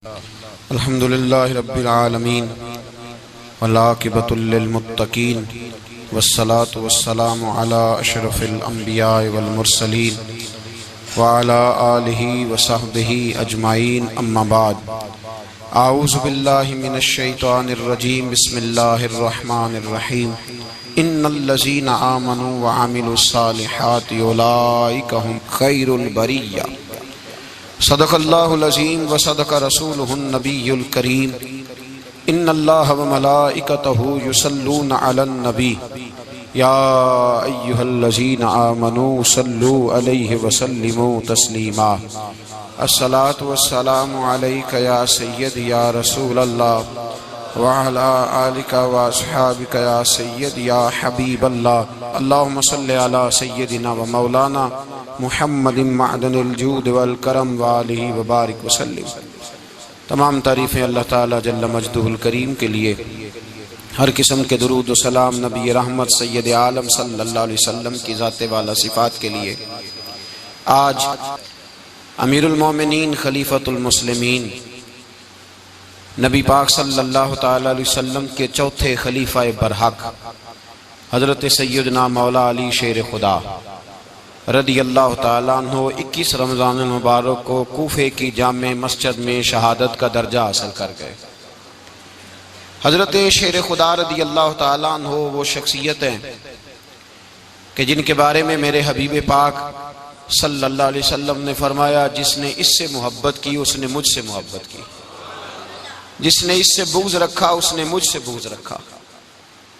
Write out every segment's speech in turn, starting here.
الحمد للہ رب العالمین والعاقبۃ للمتقین والصلاة والسلام علی اشرف الانبیاء والمرسلین وعلی آلہ وصحبہ اجمعین اما بعد اعوذ باللہ من الشیطان الرجیم بسم اللہ الرحمن الرحیم ان الذین آمنوا وعملوا الصالحات اولئک هم خیر البریہ صدق اللہ العظیم وصدق رسولہ النبی الکریم ان اللہ وملائکتہ یصلون علی النبی یا ایہا الذین آمنوا صلوا علیہ وسلموا تسلیما الصلاة والسلام علیک یا سید یا رسول اللہ وعلی آلک واصحابک یا سید یا حبیب اللہ اللہم صلی علی سیدنا و مولانا محمد معدن الجود والکرم وآلہ وبارک وسلم۔ تمام تعریفیں اللہ تعالیٰ جل مجدہ الکریم کے لیے، ہر قسم کے درود و سلام نبی رحمت سید عالم صلی اللہ علیہ وسلم کی ذات والا صفات کے لیے۔ آج امیر المومنین خلیفۃ المسلمین نبی پاک صلی اللہ تعالیٰ علیہ وسلم کے چوتھے خلیفہ برحق حضرت سیدنا مولا علی شیر خدا رضی اللہ تعالیٰ عنہ 21 رمضان المبارک کو کوفے کی جامع مسجد میں شہادت کا درجہ حاصل کر گئے۔ حضرت شیر خدا رضی اللہ تعالیٰ عنہ وہ شخصیت ہیں کہ جن کے بارے میں میرے حبیب پاک صلی اللہ علیہ وسلم نے فرمایا، جس نے اس سے محبت کی اس نے مجھ سے محبت کی، جس نے اس سے بغض رکھا اس نے مجھ سے بغض رکھا۔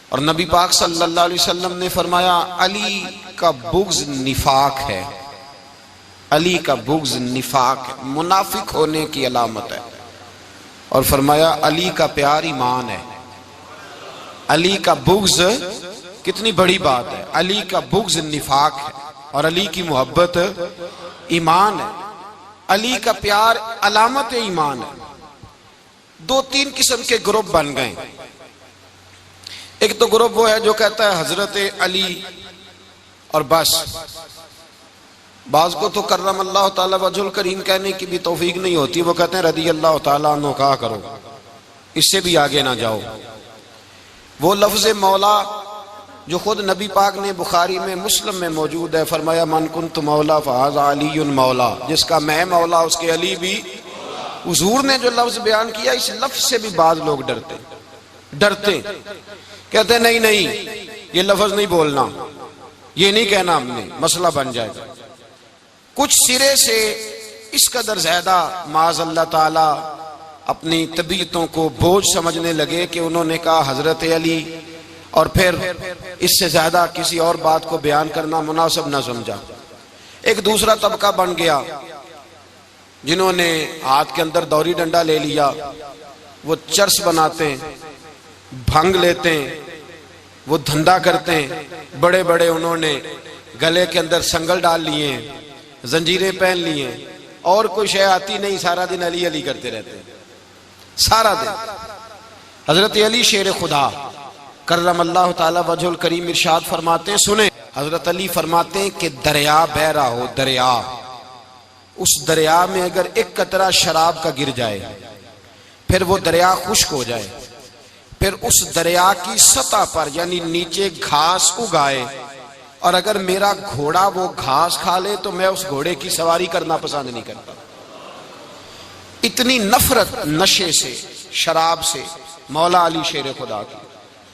اور نبی پاک صلی اللہ علیہ وسلم نے فرمایا، علی کا بغض نفاق ہے، علی کا بغض نفاق ہے، منافق ہونے کی علامت ہے۔ اور فرمایا علی کا پیار ایمان ہے۔ علی کا بغض کتنی بڑی بات ہے، علی کا بغض نفاق ہے اور علی کی محبت ایمان ہے، علی کا پیار علامت ایمان ہے۔ دو تین قسم کے گروپ بن گئے۔ ایک تو گروپ وہ ہے جو کہتا ہے حضرت علی اور بس، بعض کو تو کرم اللہ تعالیٰ وجہ الکریم کہنے کی بھی توفیق نہیں ہوتی، وہ کہتے ہیں رضی اللہ تعالیٰ عنہ کہا کرو، اس سے بھی آگے نہ جاؤ۔ وہ لفظ مولا جو خود نبی پاک نے بخاری میں مسلم میں موجود ہے، فرمایا من کنت مولا فہذا علی مولا، جس کا میں مولا اس کے علی بھی۔ حضور نے جو لفظ بیان کیا، اس لفظ سے بھی بعض لوگ ڈرتے کہتے ہیں نہیں یہ لفظ نہیں بولنا، یہ نہیں کہنا، ہم نے مسئلہ بن جائے گا۔ کچھ سرے سے اس قدر زیادہ معاذ اللہ تعالی اپنی طبیعتوں کو بوجھ سمجھنے لگے کہ انہوں نے کہا حضرت علی، اور پھر اس سے زیادہ کسی اور بات کو بیان کرنا مناسب نہ سمجھا۔ ایک دوسرا طبقہ بن گیا جنہوں نے ہاتھ کے اندر دوری ڈنڈا لے لیا، وہ چرس بناتے ہیں، بھنگ لیتے ہیں، وہ دھندا کرتے ہیں، بڑے بڑے انہوں نے گلے کے اندر سنگل ڈال لیے ہیں، زنجیریں پہن لی ہیں، اور کوئی شے آتی نہیں، سارا دن علی علی کرتے رہتے ہیں، سارا دن۔ حضرت علی شیر خدا کرم اللہ تعالی وجہ الکریم ارشاد فرماتے ہیں، سنیں، حضرت علی فرماتے ہیں کہ دریا بہ رہا ہو، دریا، اس دریا میں اگر ایک قطرہ شراب کا گر جائے، پھر وہ دریا خشک ہو جائے، پھر اس دریا کی سطح پر یعنی نیچے گھاس اگائے، اور اگر میرا گھوڑا وہ گھاس کھا لے تو میں اس گھوڑے کی سواری کرنا پسند نہیں کرتا۔ اتنی نفرت نشے سے، شراب سے مولا علی شیر خدا کی۔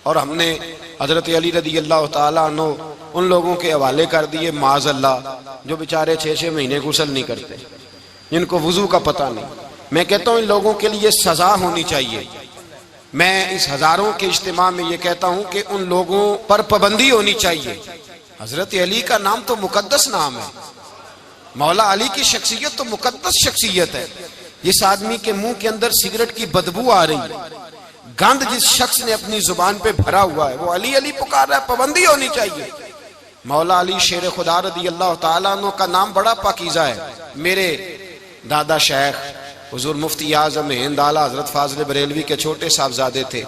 اور ہم نے حضرت علی رضی اللہ تعالیٰ عنہ ان لوگوں کے حوالے کر دیے معاذ اللہ جو بیچارے 6 مہینے غسل نہیں کرتے، جن کو وضو کا پتہ نہیں۔ میں کہتا ہوں ان لوگوں کے لیے سزا ہونی چاہیے۔ میں اس ہزاروں کے اجتماع میں یہ کہتا ہوں کہ ان لوگوں پر پابندی ہونی چاہیے۔ حضرت علی کا نام تو مقدس نام ہے، مولا علی کی شخصیت تو مقدس شخصیت ہے۔ جس آدمی کے منہ کے اندر سگریٹ کی بدبو آ رہی ہے، گند جس شخص نے اپنی زبان پہ بھرا ہوا ہے، وہ علی علی پکار رہا ہے، پابندی ہونی چاہیے۔ مولا علی شیر خدا رضی اللہ تعالیٰ عنہ کا نام بڑا پاکیزہ ہے۔ میرے دادا شیخ حضور مفتی اعظم ہند اعلیٰ حضرت فاضل بریلوی کے چھوٹے صاحبزادے تھے،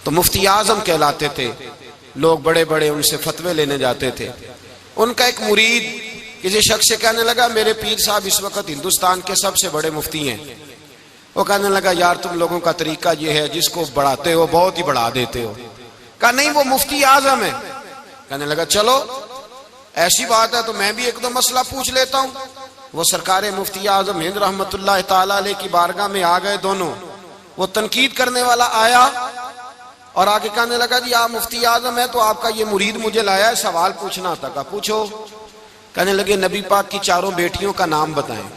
تو مفتی اعظم کہلاتے تھے، لوگ بڑے بڑے ان سے فتوے لینے جاتے تھے۔ ان کا ایک مرید کسی شخص سے کہنے لگا میرے پیر صاحب اس وقت ہندوستان کے سب سے بڑے مفتی ہیں، وہ کہنے لگا یار تم لوگوں کا طریقہ یہ ہے جس کو بڑھاتے ہو بہت ہی بڑھا دیتے ہو. کہا نہیں وہ مفتی اعظم ہے. کہنے لگا چلو ایسی بات ہے تو میں بھی ایک دو مسئلہ پوچھ لیتا ہوں. وہ سرکار مفتی اعظم ہند رحمت اللہ تعالی علیہ کی بارگاہ میں آ گئے دونوں. وہ تنقید کرنے والا آیا اور آگے کہنے لگا جی آپ مفتی اعظم ہے تو آپ کا یہ مرید مجھے لایا ہے سوال پوچھنا تھا. کہا پوچھو. کہنے لگے نبی پاک کی چاروں بیٹیوں کا نام بتائیں.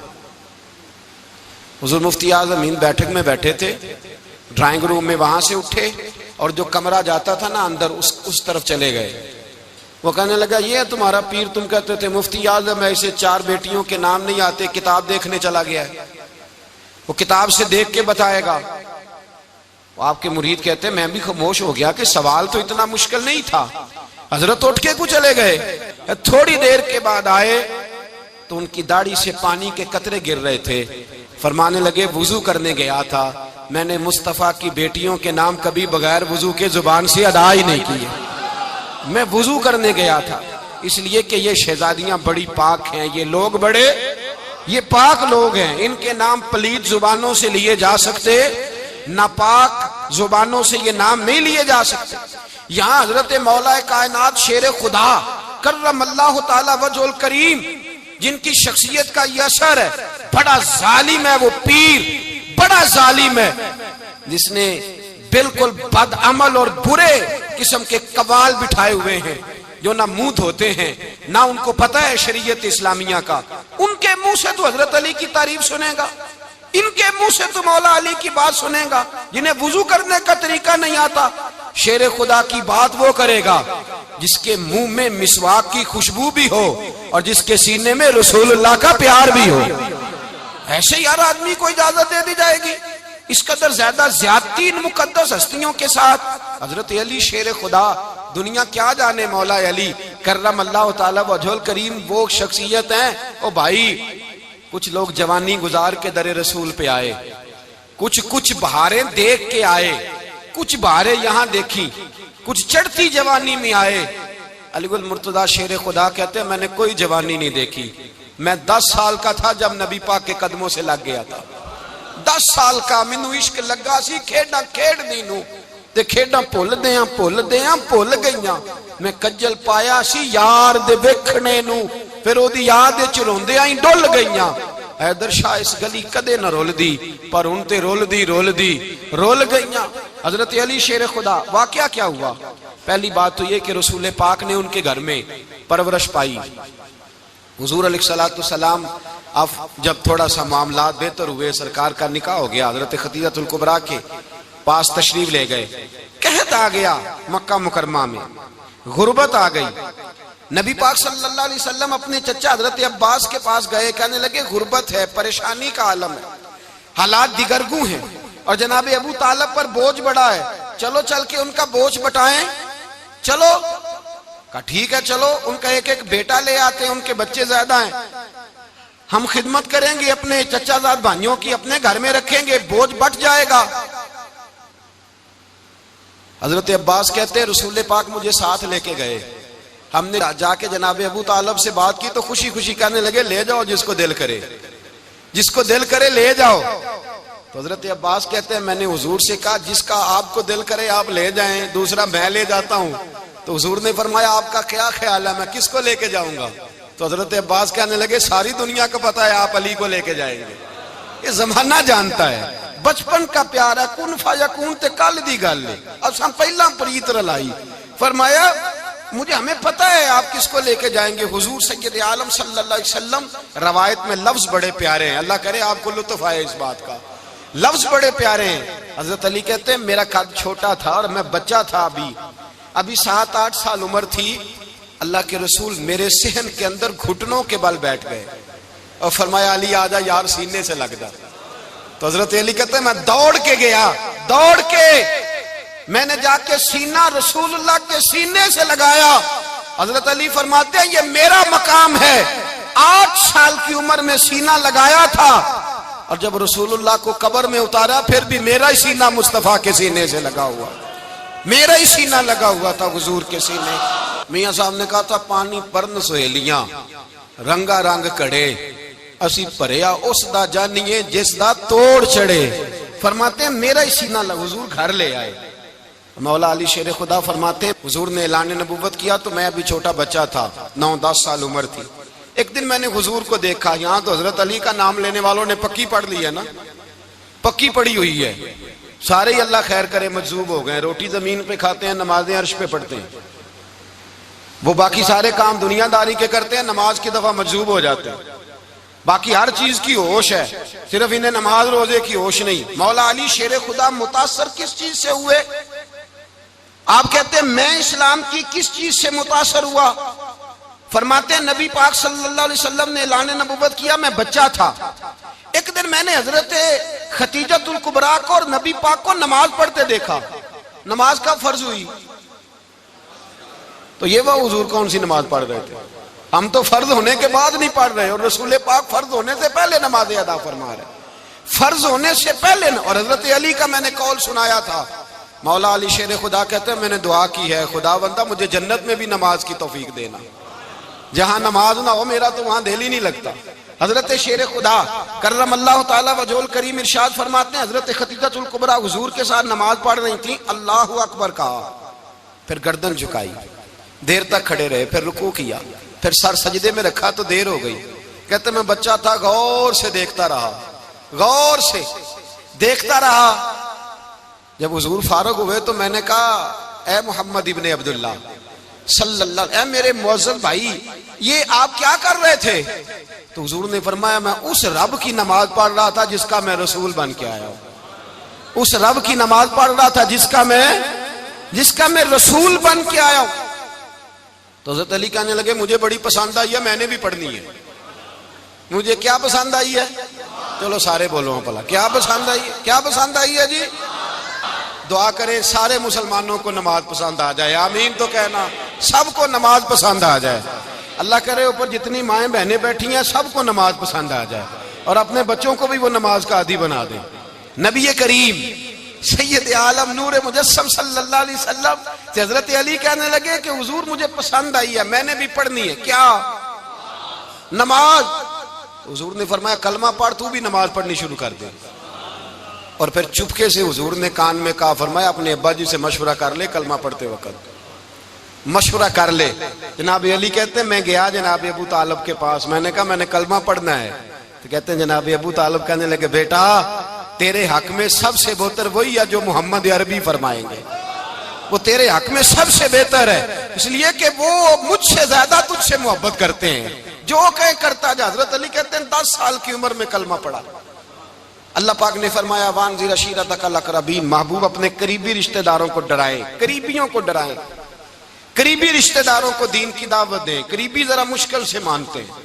حضور مفتی اعظم ہند بیٹھک میں بیٹھے تھے, ڈرائنگ روم میں وہاں سے اٹھے اور جو کمرہ جاتا تھا نا اندر اس طرف چلے گئے. وہ کہنے لگا یہ تمہارا پیر, تم کہتے تھے مفتی اعظم ایسے چار بیٹیوں کے نام نہیں آتے, کتاب دیکھنے چلا گیا ہے, وہ کتاب سے دیکھ کے بتائے گا. آپ کے مرید کہتے میں بھی خاموش ہو گیا کہ سوال تو اتنا مشکل نہیں تھا. حضرت اٹھ کے کو چلے گئے. تھوڑی دیر کے بعد آئے تو ان کی داڑھی سے پانی کے قطرے گر رہے تھے. فرمانے لگے وضو کرنے گیا تھا, میں نے مصطفیٰ کی بیٹیوں کے نام کبھی بغیر وضو کے زبان سے ادا ہی نہیں کیے. میں وضو کرنے گیا تھا اس لیے کہ یہ شہزادیاں بڑی پاک ہیں, یہ لوگ بڑے یہ پاک لوگ ہیں, ان کے نام پلیت زبانوں سے لیے جا سکتے, ناپاک زبانوں سے یہ نام نہیں لیے جا سکتے. یہاں حضرت مولا کائنات شیر خدا کرم اللہ تعالی وجہ الکریم جن کی شخصیت کا یہ اثر ہے, بڑا ظالم ہے وہ پیر, بڑا ظالم ہے جس نے بالکل بد عمل اور برے قسم کے قوال بٹھائے ہوئے ہیں جو نہ منہ دھوتے ہیں نہ ان کو پتہ ہے شریعت اسلامیہ کا. ان کے منہ سے تو حضرت علی کی تعریف سنے گا, ان کے منہ سے تو مولا علی کی بات سنے گا, جنہیں وضو کرنے کا طریقہ نہیں آتا. شیر خدا کی بات وہ کرے گا جس کے منہ میں مسواک کی خوشبو بھی ہو اور جس کے سینے میں رسول اللہ کا پیار بھی ہو. ایسے یار آدمی کو اجازت دے دی جائے گی؟ اس قدر زیادہ زیادتی ان مقدس ہستیوں کے ساتھ. حضرت علی شیر خدا, دنیا کیا جانے مولا علی کرم اللہ تعالی وجہ الکریم وہ شخصیت ہیں. او بھائی کچھ لوگ جوانی گزار کے در رسول پہ آئے, کچھ بہاریں دیکھ کے آئے, کچھ بہاریں یہاں دیکھی, کچھ چڑھتی جوانی میں آئے. علی گل مرتضیٰ شیر خدا کہتے ہیں میں نے کوئی جوانی نہیں دیکھی, میں 10 سال کا تھا جب نبی پاک کے قدموں سے لگ گیا تھا. 10 سال کا مینوں عشق لگا سی, کھیڈاں کھیڈ دی نو تے کھیڈاں بھول گئیاں. میں کجل پایا سی یار دے ویکھنے نو, پھر او دی یاد وچ روندیاں ہی ڈل گئیاں. حیدر شاہ اس گلی کدے نہ رول دی پر ان تے رول گئیاں. حضرت علی شیر خدا واقعہ کیا ہوا؟ پہلی بات تو یہ کہ رسول پاک نے ان کے گھر میں پرورش پائی. حضور علیہ السلام اب جب تھوڑا سا معاملات بہتر ہوئے, سرکار کا نکاح ہو گیا, حضرت خدیجہ الکبریٰ کے پاس تشریف لے گئے. قحط آ گیا مکہ مکرمہ میں, غربت آ گئی. نبی پاک صلی اللہ علیہ وسلم اپنے چچا حضرت عباس کے پاس گئے, کہنے لگے غربت ہے, پریشانی کا عالم ہے, حالات دیگرگوں ہیں اور جناب ابو طالب پر بوجھ بڑا ہے, چلو چل کے ان کا بوجھ بٹائیں. چلو کہا ٹھیک ہے چلو, ان کا ایک بیٹا لے آتے ہیں, ان کے بچے زیادہ ہیں, ہم خدمت کریں گے اپنے چچا زاد بھائیوں کی, اپنے گھر میں رکھیں گے, بوجھ بٹ جائے گا. حضرت عباس کہتے ہیں رسول پاک مجھے ساتھ لے کے گئے, ہم نے جا کے جناب ابو طالب سے بات کی تو خوشی خوشی کہنے لگے لے جاؤ جس کو دل کرے لے جاؤ. تو حضرت عباس کہتے ہیں میں نے حضور سے کہا جس کا آپ کو دل کرے آپ لے جائیں, دوسرا میں لے جاتا ہوں. تو حضور نے فرمایا آپ کا کیا خیال ہے, میں کس کو لے کے جاؤں گا؟ تو حضرت عباس کہنے لگے ساری دنیا کو پتا ہے آپ علی کو لے کے جائیں گے, یہ زمانہ جانتا ہے, بچپن کا پیار ہے, کن فیکون تے کل دی گل ہے, اب ہم پہلا پریت رلائی. فرمایا ہمیں پتا ہے آپ کس کو لے کے جائیں گے. حضور سید عالم صلی اللہ علیہ وسلم, روایت میں لفظ بڑے پیارے ہیں, اللہ کرے آپ کو لطف آئے اس بات کا, لفظ بڑے پیارے ہیں. حضرت علی کہتے ہیں میرا قد چھوٹا تھا اور میں بچہ تھا, ابھی 7-8 سال عمر تھی. اللہ کے رسول میرے صحن کے اندر گھٹنوں کے بل بیٹھ گئے اور فرمایا علی آجا یار سینے سے لگ جا. تو حضرت علی کہتے ہیں میں دوڑ کے گیا, میں نے جا کے سینہ رسول اللہ کے سینے سے لگایا. حضرت علی فرماتے ہیں یہ میرا مقام ہے, 8 سال کی عمر میں سینہ لگایا تھا اور جب رسول اللہ کو قبر میں اتارا پھر بھی میرا ہی سینہ مصطفیٰ کے سینے سے لگا ہوا, میرا ہی سینہ لگا ہوا تھا حضور کے سینے. میاں صاحب نے کہا تھا پانی پرن سہیلیاں رنگا رنگ کڑے, اسی پریا اس دا جانیے جس دا توڑ چڑھے. فرماتے ہیں میرا ہی سینہ حضور گھر لے آئے. مولا علی شیر خدا فرماتے ہیں حضور نے اعلان نبوت کیا تو میں ابھی چھوٹا بچہ تھا, 9-10 سال عمر تھی. ایک دن میں نے حضور کو دیکھا, یہاں تو حضرت علی کا نام لینے والوں نے پکی پڑھ لی ہے نا, پکی پڑھی ہوئی ہے, سارے ہی اللہ خیر کرے مجذوب ہو گئے. روٹی زمین پہ کھاتے ہیں, نمازیں عرش پہ پڑھتے ہیں. وہ باقی سارے کام دنیا داری کے کرتے ہیں, نماز کی دفعہ مجذوب ہو جاتے ہیں. باقی ہر چیز کی ہوش ہے, صرف انہیں نماز روزے کی ہوش نہیں. مولا علی شیر خدا متاثر کس چیز سے ہوئے؟ آپ کہتے ہیں میں اسلام کی کس چیز سے متاثر ہوا؟ فرماتے ہیں نبی پاک صلی اللہ علیہ وسلم نے اعلان نبوت کیا, میں بچہ تھا. ایک دن میں نے حضرت خدیجۃ الکبریٰ کو اور نبی پاک کو نماز پڑھتے دیکھا. نماز کا فرض ہوئی تو یہ وہ حضور کون سی نماز پڑھ رہے تھے؟ ہم تو فرض ہونے کے بعد نہیں پڑھ رہے, اور رسول پاک فرض ہونے سے پہلے نمازیں ادا فرما رہے, فرض ہونے سے پہلے. اور حضرت علی کا میں نے قول سنایا تھا. مولا علی شیر خدا کہتے ہیں میں نے دعا کی ہے, خدا بندہ مجھے جنت میں بھی نماز کی توفیق دینا, جہاں نماز نہ ہو میرا تو وہاں دل ہی نہیں لگتا. حضرت شیر خدا کرم اللہ تعالیٰ وجہ الکریم ارشاد فرماتے ہیں حضرت خدیجۃ الکبریٰ حضور کے ساتھ نماز پڑھ رہی تھیں, اللہ اکبر کہا, پھر گردن جھکائی, دیر تک کھڑے رہے, پھر رکوع کیا, پھر سر سجدے میں رکھا تو دیر ہو گئی. کہتے میں بچہ تھا, غور سے دیکھتا رہا, غور سے دیکھتا رہا. جب حضور فارغ ہوئے تو میں نے کہا اے محمد ابن عبداللہ صلی اللہ علیہ وسلم, اے میرے معزز بھائی یہ آپ کیا کر رہے تھے؟ تو حضور نے فرمایا میں اس رب کی نماز پڑھ رہا تھا جس کا میں رسول بن کے آیا ہوں, اس رب کی نماز پڑھ رہا تھا جس کا میں رسول بن کے آیا ہوں. تو حضرت علی کہنے لگے مجھے بڑی پسند آئی ہے, میں نے بھی پڑھنی ہے. مجھے کیا پسند آئی ہے؟ چلو سارے بولو پلا, کیا پسند آئی ہے؟ کیا پسند آئی ہے جی؟ دعا کریں سارے مسلمانوں کو نماز پسند آ جائے, آمین تو کہنا, سب کو نماز پسند آ جائے. اللہ کرے اوپر جتنی مائیں بہنیں بیٹھی ہیں سب کو نماز پسند آ جائے, اور اپنے بچوں کو بھی وہ نماز کا عادی بنا دیں. نبی کریم سید عالم نور مجسم صلی اللہ علیہ وسلم سے حضرت علی کہنے لگے کہ حضور مجھے پسند آئی ہے, میں نے بھی پڑھنی ہے. کیا؟ نماز. حضور نے فرمایا کلمہ پڑھ, تو بھی نماز پڑھنی شروع کر دے. اور پھر چپکے سے حضور نے کان میں کہا, فرمایا اپنے ابا جی سے مشورہ کر لے کلمہ پڑھتے وقت, مشورہ کر لے. جناب علی کہتے ہیں میں گیا جناب ابو طالب کے پاس, میں نے کہا میں نے کلمہ پڑھنا ہے. تو کہتے ہیں جناب ابو طالب کہنے لگے بیٹا تیرے حق میں سب سے بہتر وہی ہے جو محمد عربی فرمائیں گے, وہ تیرے حق میں سب سے بہتر ہے, اس لیے کہ وہ مجھ سے زیادہ تجھ سے محبت کرتے ہیں, جو کہے کرتا جا. حضرت علی کہتے ہیں 10 سال کی عمر میں کلمہ پڑھا. اللہ پاک نے فرمایا وانذر عشیرتک الاقربین, محبوب اپنے قریبی رشتہ داروں کو ڈرائیں, قریبیوں کو ڈرائیں, قریبی رشتہ داروں کو دین کی دعوت دیں. قریبی ذرا مشکل سے مانتے ہیں,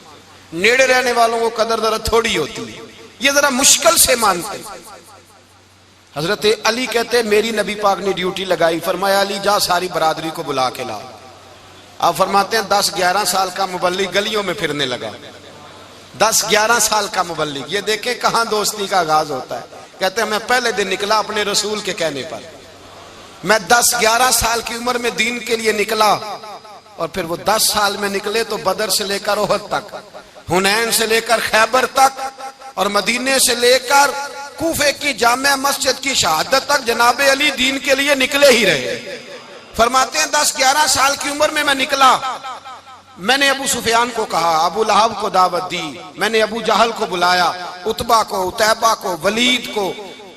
نیڑے رہنے والوں کو قدر ذرا تھوڑی ہوتی ہے, یہ ذرا مشکل سے مانتے ہیں. حضرت علی کہتے ہیں میری نبی پاک نے ڈیوٹی لگائی, فرمایا علی جا ساری برادری کو بلا کے لا. آپ فرماتے ہیں 10-11 سال کا مبلغ گلیوں میں پھرنے لگا, 10-11 سال کا مبلغ. یہ دیکھیں کہاں دوستی کا آغاز ہوتا ہے. کہتے ہیں میں پہلے دن نکلا اپنے رسول کے کہنے پر, میں 10-11 سال کی عمر میں دین کے لیے نکلا, اور پھر وہ 10 سال میں نکلے تو بدر سے لے کر احد تک, حنین سے لے کر خیبر تک, اور مدینے سے لے کر کوفے کی جامع مسجد کی شہادت تک جناب علی دین کے لیے نکلے ہی رہے. فرماتے ہیں 10-11 سال کی عمر میں نکلا. میں نے ابو سفیان کو کہا, ابو لہب کو دعوت دی, میں نے ابو جہل کو بلایا, عتبہ کو, عتیبہ کو, ولید کو,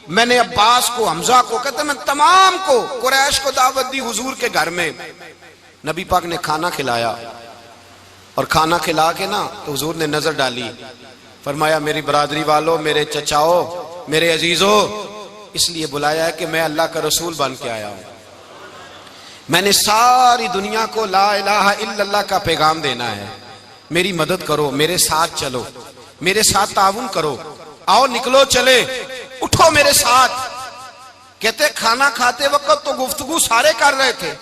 میں نے عباس کو, حمزہ کو, کہتے میں تمام کو, قریش کو دعوت دی حضور کے گھر میں. نبی پاک نے کھانا کھلایا, اور کھانا کھلا کے نا تو حضور نے نظر ڈالی, فرمایا میری برادری والوں, میرے چچاؤ, میرے عزیزوں, اس لیے بلایا ہے کہ میں اللہ کا رسول بن کے آیا ہوں. میں نے ساری دنیا کو لا الہ الا اللہ کا پیغام دینا ہے, میری مدد کرو, میرے ساتھ چلو, میرے ساتھ تعاون کرو, آؤ نکلو چلے, اٹھو میرے ساتھ. کہتے کھانا کھاتے وقت تو گفتگو سارے کر رہے تھے,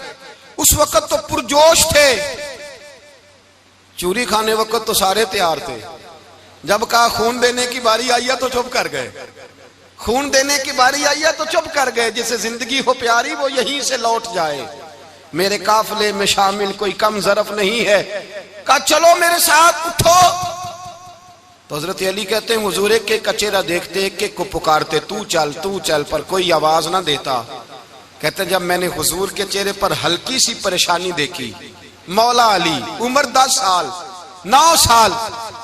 اس وقت تو پرجوش تھے, چوری کھانے وقت تو سارے تیار تھے, جب کہا خون دینے کی باری آئی ہے تو چپ کر گئے, خون دینے کی باری آئی ہے تو چپ کر گئے. جسے زندگی ہو پیاری وہ یہیں سے لوٹ جائے, میرے قافلے میں شامل کوئی کم ظرف نہیں ہے. کہا چلو میرے ساتھ, اٹھو. تو حضرت علی کہتے ہیں حضور ایک ایک کا چہرہ دیکھتے ایک ایک کو پکارتے تو چل پر کوئی آواز نہ دیتا. کہتے ہیں جب میں نے حضور کے چہرے پر ہلکی سی پریشانی دیکھی، مولا علی عمر 10 سال 9 سال،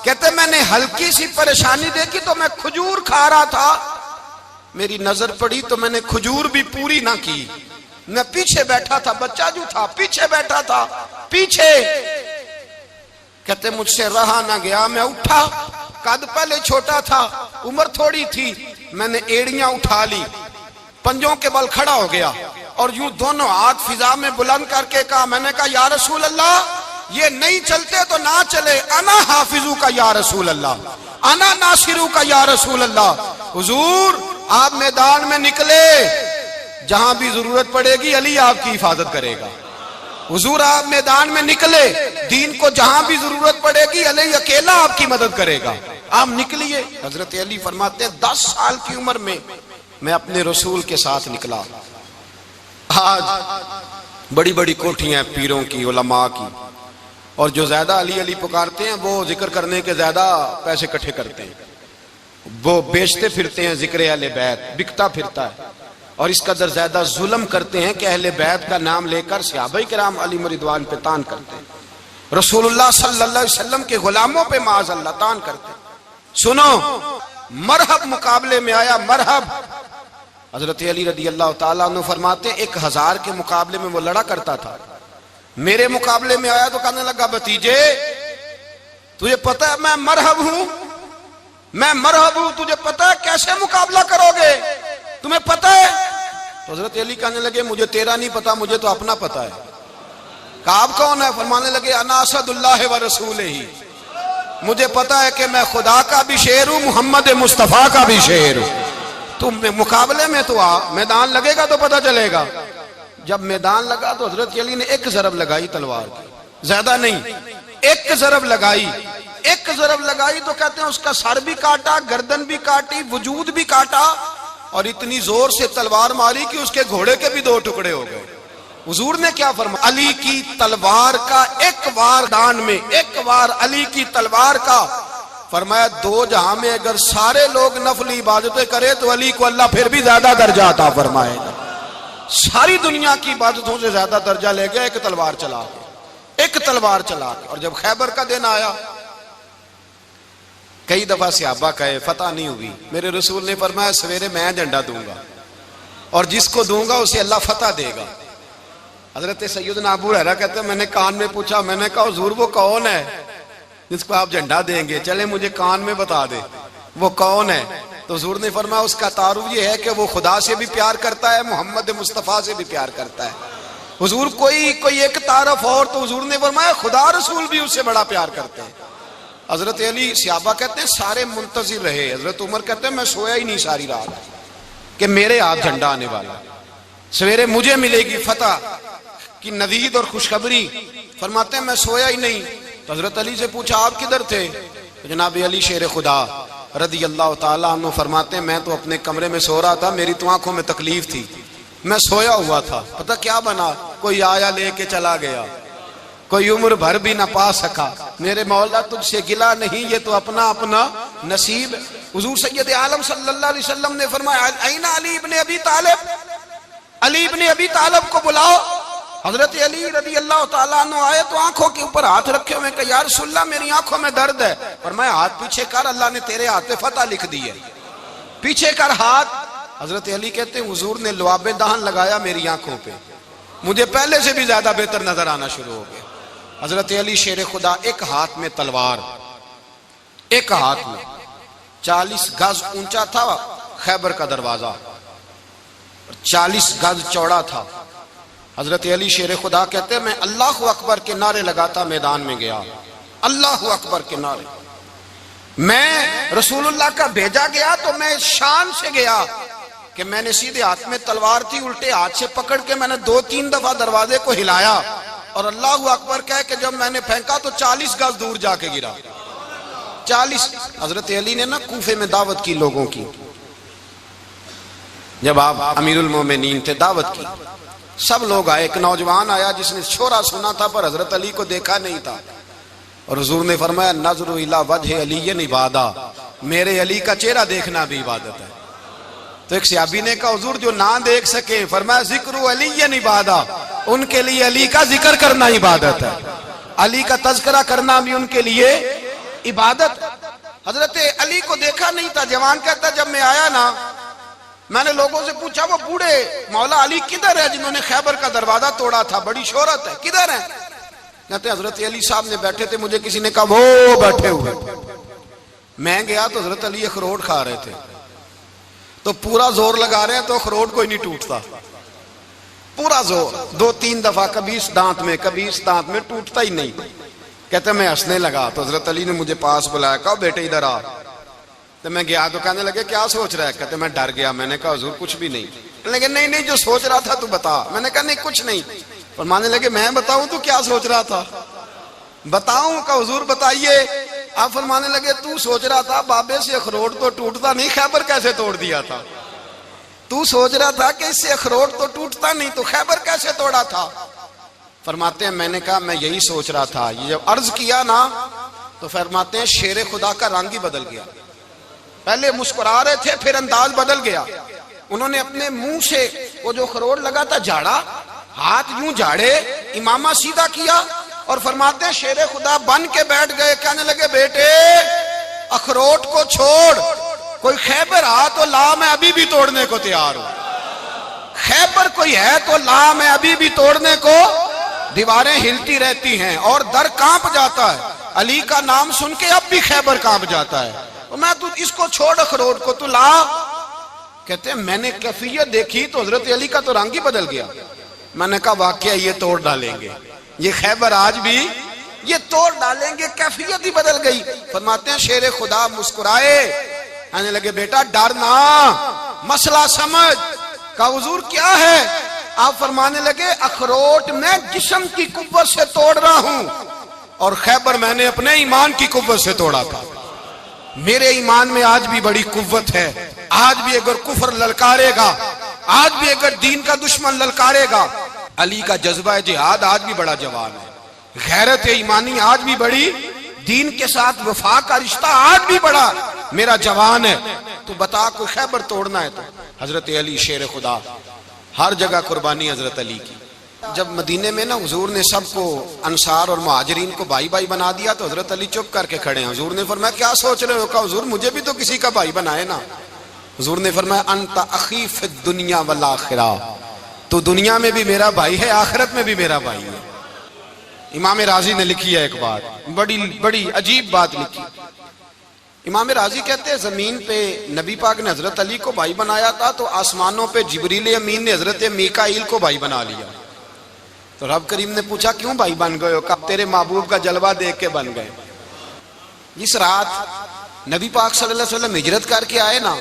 کہتے میں نے ہلکی سی پریشانی دیکھی تو میں کھجور کھا رہا تھا، میری نظر پڑی تو میں نے کھجور بھی پوری نہ کی، میں پیچھے بیٹھا تھا، بچہ جو تھا پیچھے بیٹھا تھا پیچھے. کہتے مجھ سے رہا نہ گیا، میں اٹھا، قد پہلے چھوٹا تھا عمر تھوڑی تھی، میں نے ایڑیاں اٹھا لی، پنجوں کے بل کھڑا ہو گیا اور یوں دونوں ہاتھ فضا میں بلند کر کے کہا، میں نے کہا یا رسول اللہ یہ نہیں چلتے تو نہ چلے، انا حافظو کا یا رسول اللہ، انا ناصرو کا یا رسول اللہ. حضور آپ میدان میں نکلے، جہاں بھی ضرورت پڑے گی علی آپ کی حفاظت کرے گا. حضور آپ میدان میں نکلے، دین کو جہاں بھی ضرورت پڑے گی علی اکیلا آپ کی مدد کرے گا. آپ نکلیے. حضرت علی فرماتے ہیں 10 سال کی عمر میں اپنے رسول کے ساتھ نکلا. آج بڑی بڑی کوٹھیاں پیروں کی، علماء کی، اور جو زیادہ علی علی پکارتے ہیں وہ ذکر کرنے کے زیادہ پیسے اکٹھے کرتے ہیں، وہ بیچتے پھرتے ہیں ذکر اہل بیت، بکتا پھرتا ہے، اور اس قدر زیادہ ظلم کرتے ہیں کہ اہل بیت کا نام لے کر صحابہ کرام علی رضوان پہ تان کرتے ہیں، رسول اللہ صلی اللہ علیہ وسلم کے غلاموں پہ معاذ اللہ تان کرتے ہیں. سنو، مرحب مقابلے میں آیا، مرحب. حضرت علی رضی اللہ تعالیٰ عنہ فرماتے 1000 کے مقابلے میں وہ لڑا کرتا تھا، میرے مقابلے میں آیا تو کہنے لگا بھتیجے تجھے پتہ ہے میں مرحب ہوں، تجھے پتہ ہے کیسے مقابلہ کرو گے، تمہیں پتہ ہے؟ تو حضرت علی کہنے لگے مجھے تیرا نہیں پتا، مجھے تو اپنا پتا ہے. کہا آپ کون ہے؟ فرمانے لگے انا اسد اللہ و رسولہ، مجھے پتا ہے کہ میں خدا کا بھی شیر ہوں، محمد مصطفیٰ کا بھی شیر ہوں. تم مقابلے میں تو آ، میدان لگے گا تو پتا چلے گا. جب میدان لگا تو حضرت علی نے ایک ضرب لگائی تلوار کی، زیادہ نہیں، ایک ضرب لگائی تو کہتے ہیں اس کا سر بھی کاٹا، گردن بھی کاٹی، وجود بھی کاٹا، اور اتنی زور سے تلوار ماری کہ اس کے گھوڑے کے بھی 2 ٹکڑے ہو گئے. حضور نے کیا فرمایا؟ علی کی تلوار کا ایک وار دان میں، ایک وار علی کی تلوار کا، فرمایا 2 جہاں میں اگر سارے لوگ نفلی عبادتیں کرے تو علی کو اللہ پھر بھی زیادہ درجہ عطا فرمائے گا. ساری دنیا کی عبادتوں سے زیادہ درجہ لے گیا ایک تلوار چلا کے. اور جب خیبر کا دن آیا، کئی دفعہ صحابہ کہے فتح نہیں ہوئی، میرے رسول نے فرمایا سویرے میں جھنڈا دوں گا اور جس کو دوں گا اسے اللہ فتح دے گا. حضرت سیدنا ابو ہریرہ کہتے ہیں میں نے کان میں پوچھا، میں نے کہا حضور وہ کون ہے جس کو آپ جھنڈا دیں گے؟ چلے مجھے کان میں بتا دے وہ کون ہے. تو حضور نے فرمایا اس کا تعارف یہ ہے کہ وہ خدا سے بھی پیار کرتا ہے، محمد مصطفیٰ سے بھی پیار کرتا ہے. حضور کوئی ایک تعارف اور، تو حضور نے فرمایا خدا رسول بھی اس سے بڑا پیار کرتے ہیں. حضرت علی، صحابہ کہتے ہیں سارے منتظر رہے. حضرت عمر کہتے ہیں میں سویا ہی نہیں ساری رات کہ میرے ہاتھ جھنڈا آنے والا، سویرے مجھے ملے گی فتح کی نوید اور خوشخبری. فرماتے ہیں میں سویا ہی نہیں. تو حضرت علی سے پوچھا آپ کدھر تھے؟ جناب علی شیر خدا رضی اللہ تعالیٰ عنہ فرماتے ہیں میں تو اپنے کمرے میں سو رہا تھا، میری تو آنکھوں میں تکلیف تھی، میں سویا ہوا تھا، پتہ کیا بنا، کوئی آیا لے کے چلا گیا، کوئی عمر بھر بھی نہ پا سکا. میرے مولا تجھ سے گلا نہیں، یہ تو اپنا نصیب. حضور سید عالم صلی اللہ علیہ وسلم نے فرمایا این علی ابن ابی طالب، علی ابن ابی طالب کو بلاؤ. حضرت علی رضی اللہ تعالیٰ عنہ آئے تو آنکھوں کے اوپر ہاتھ رکھے ہوئے کہ یا رسول اللہ میری آنکھوں میں درد ہے. فرمایا ہاتھ پیچھے کر، اللہ نے تیرے ہاتھ پہ فتح لکھ دی ہے، پیچھے کر ہاتھ. حضرت علی کہتے ہیں حضور نے لعاب دہن لگایا میری آنکھوں پہ، مجھے پہلے سے بھی زیادہ بہتر نظر آنا شروع ہو گیا. حضرت علی شیر خدا، ایک ہاتھ میں تلوار، ایک ہاتھ میں 40 گز اونچا تھا خیبر کا دروازہ، 40 گز چوڑا تھا. حضرت علی شیر خدا کہتے ہیں میں اللہ اکبر کے نعرے لگاتا میدان میں گیا، اللہ اکبر کے نعرے. میں رسول اللہ کا بھیجا گیا تو میں شان سے گیا کہ میں نے سیدھے ہاتھ میں تلوار تھی، الٹے ہاتھ سے پکڑ کے میں نے 2-3 دفعہ دروازے کو ہلایا اور اللہ اکبر کہہ کہ جب میں نے پھینکا تو 40 گز دور جا کے گرا. 40. حضرت علی نے نا کوفے میں دعوت کی لوگوں کی، جب آپ امیر المومنین تھے، دعوت کی، سب لوگ آئے. ایک نوجوان آیا جس نے شورا سنا تھا پر حضرت علی کو دیکھا نہیں تھا. اور حضور نے فرمایا نظر الی وجہ علی عبادہ، میرے علی کا چہرہ دیکھنا بھی عبادت ہے۔ تو ایک صحابی نے کہا حضور جو نہ دیکھ سکے، فرمایا ذکر علی عبادہ، ان کے لیے علی کا ذکر کرنا عبادت ہے، علی کا تذکرہ کرنا بھی ان کے لیے عبادت۔ حضرت علی کو دیکھا نہیں تھا، جوان کہتا جب میں آیا نا میں نے لوگوں سے پوچھا وہ بوڑھے مولا علی کدھر ہے جنہوں نے خیبر کا دروازہ توڑا تھا، بڑی شہرت ہے، کدھر ہیں؟ کہتے حضرت علی صاحب نے بیٹھے تھے، مجھے کسی نے کہا وہ بیٹھے ہوئے۔ میں گیا تو حضرت علی اخروٹ کھا رہے تھے، تو پورا زور لگا رہے ہیں تو اخروٹ کوئی نہیں ٹوٹتا، پورا زور 2-3 دفعہ، کبھی اس دانت میں کبھی اس دانت میں، ٹوٹتا ہی نہیں۔ کہتے میں ہنسنے لگا تو حضرت علی نے مجھے پاس بلایا، کہا بیٹے ادھر آ۔ تو میں گیا تو کہنے لگے کیا سوچ رہا ہے؟ کہتے میں ڈر گیا، میں نے کہا حضور کچھ بھی نہیں۔ لیکن نہیں جو سوچ رہا تھا تو بتا۔ میں نے کہا نہیں کچھ نہیں۔ فرمانے لگے میں بتاؤں تو کیا سوچ رہا تھا؟ بتاؤں؟ کہ حضور بتائیے۔ آپ فرمانے لگے تو سوچ رہا تھا بابے سے اخروٹ تو ٹوٹتا نہیں، خیبر کیسے توڑ دیا تھا؟ تو سوچ رہا تھا کہ اس سے اخروٹ تو ٹوٹتا نہیں تو خیبر کیسے توڑا تھا؟ فرماتے ہیں میں نے کہا میں یہی سوچ رہا تھا۔ یہ جب عرض کیا نا تو فرماتے ہیں شیر خدا کا رنگ ہی بدل گیا، پہلے مسکرا رہے تھے پھر انداز بدل گیا۔ انہوں نے اپنے منہ سے وہ جو اخروٹ لگا تھا جھاڑا، ہاتھ یوں جھاڑے، امامہ سیدھا کیا اور فرماتے ہیں شیر خدا بن کے بیٹھ گئے، کہنے لگے بیٹے اخروٹ کو چھوڑ، کوئی خیبر آ تو لا، میں ابھی بھی توڑنے کو تیار ہوں۔ خیبر کوئی ہے تو لا، میں ابھی بھی توڑنے کو۔ دیواریں ہلتی رہتی ہیں اور در کانپ جاتا ہے، علی کا نام سن کے اب بھی خیبر کانپ جاتا ہے، میں تو اس کو چھوڑ اخروٹ کو تو لا۔ کہتے ہیں میں نے کیفیت دیکھی تو حضرت علی کا تو رنگ ہی بدل گیا۔ میں نے کہا واقعہ یہ توڑ ڈالیں گے، یہ خیبر آج بھی یہ توڑ ڈالیں گے، کیفیت ہی بدل گئی۔ فرماتے ہیں شیر خدا مسکرائے، کہنے لگے بیٹا ڈرنا، مسئلہ سمجھ۔ کہا حضور کیا ہے؟ آپ فرمانے لگے اخروٹ میں جسم کی قوت سے توڑ رہا ہوں اور خیبر میں نے اپنے ایمان کی قوت سے توڑا تھا۔ میرے ایمان میں آج بھی بڑی قوت ہے، آج بھی اگر کفر للکارے گا، آج بھی اگر دین کا دشمن للکارے گا، علی کا جذبہ جہاد آج بھی بڑا جوان ہے، غیرت ایمانی آج بھی بڑی، دین کے ساتھ وفا کا رشتہ آج بھی بڑا میرا جوان ہے۔ تو بتا کوئی خیبر توڑنا ہے تو حضرت علی شیر خدا، ہر جگہ قربانی حضرت علی کی۔ جب مدینے میں نا حضور نے سب کو انصار اور مہاجرین کو بھائی بھائی بنا دیا تو حضرت علی چپ کر کے کھڑے ہیں۔ حضور نے فرمایا کیا سوچ رہے ہو؟ کہا حضور مجھے بھی تو کسی کا بھائی بنائے نا۔ حضور نے فرمایا انت اخی فی الدنیا والآخرہ، تو دنیا میں بھی میرا بھائی ہے، آخرت میں بھی میرا بھائی ہے۔ امام راضی نے لکھی ہے ایک بات، بڑی عجیب بات لکھی۔ امام راضی کہتے ہیں زمین پہ نبی پاک نے حضرت علی کو بھائی بنایا تھا تو آسمانوں پہ جبریل امین نے حضرت میکائیل کو بھائی بنا لیا۔ تو رب کریم نے پوچھا کیوں بھائی بن گئے ہو؟ کہا تیرے محبوب کا جلوہ دیکھ کے بن گئے۔ جس رات نبی پاک صلی اللہ علیہ وسلم ہجرت کر کے آئے نا،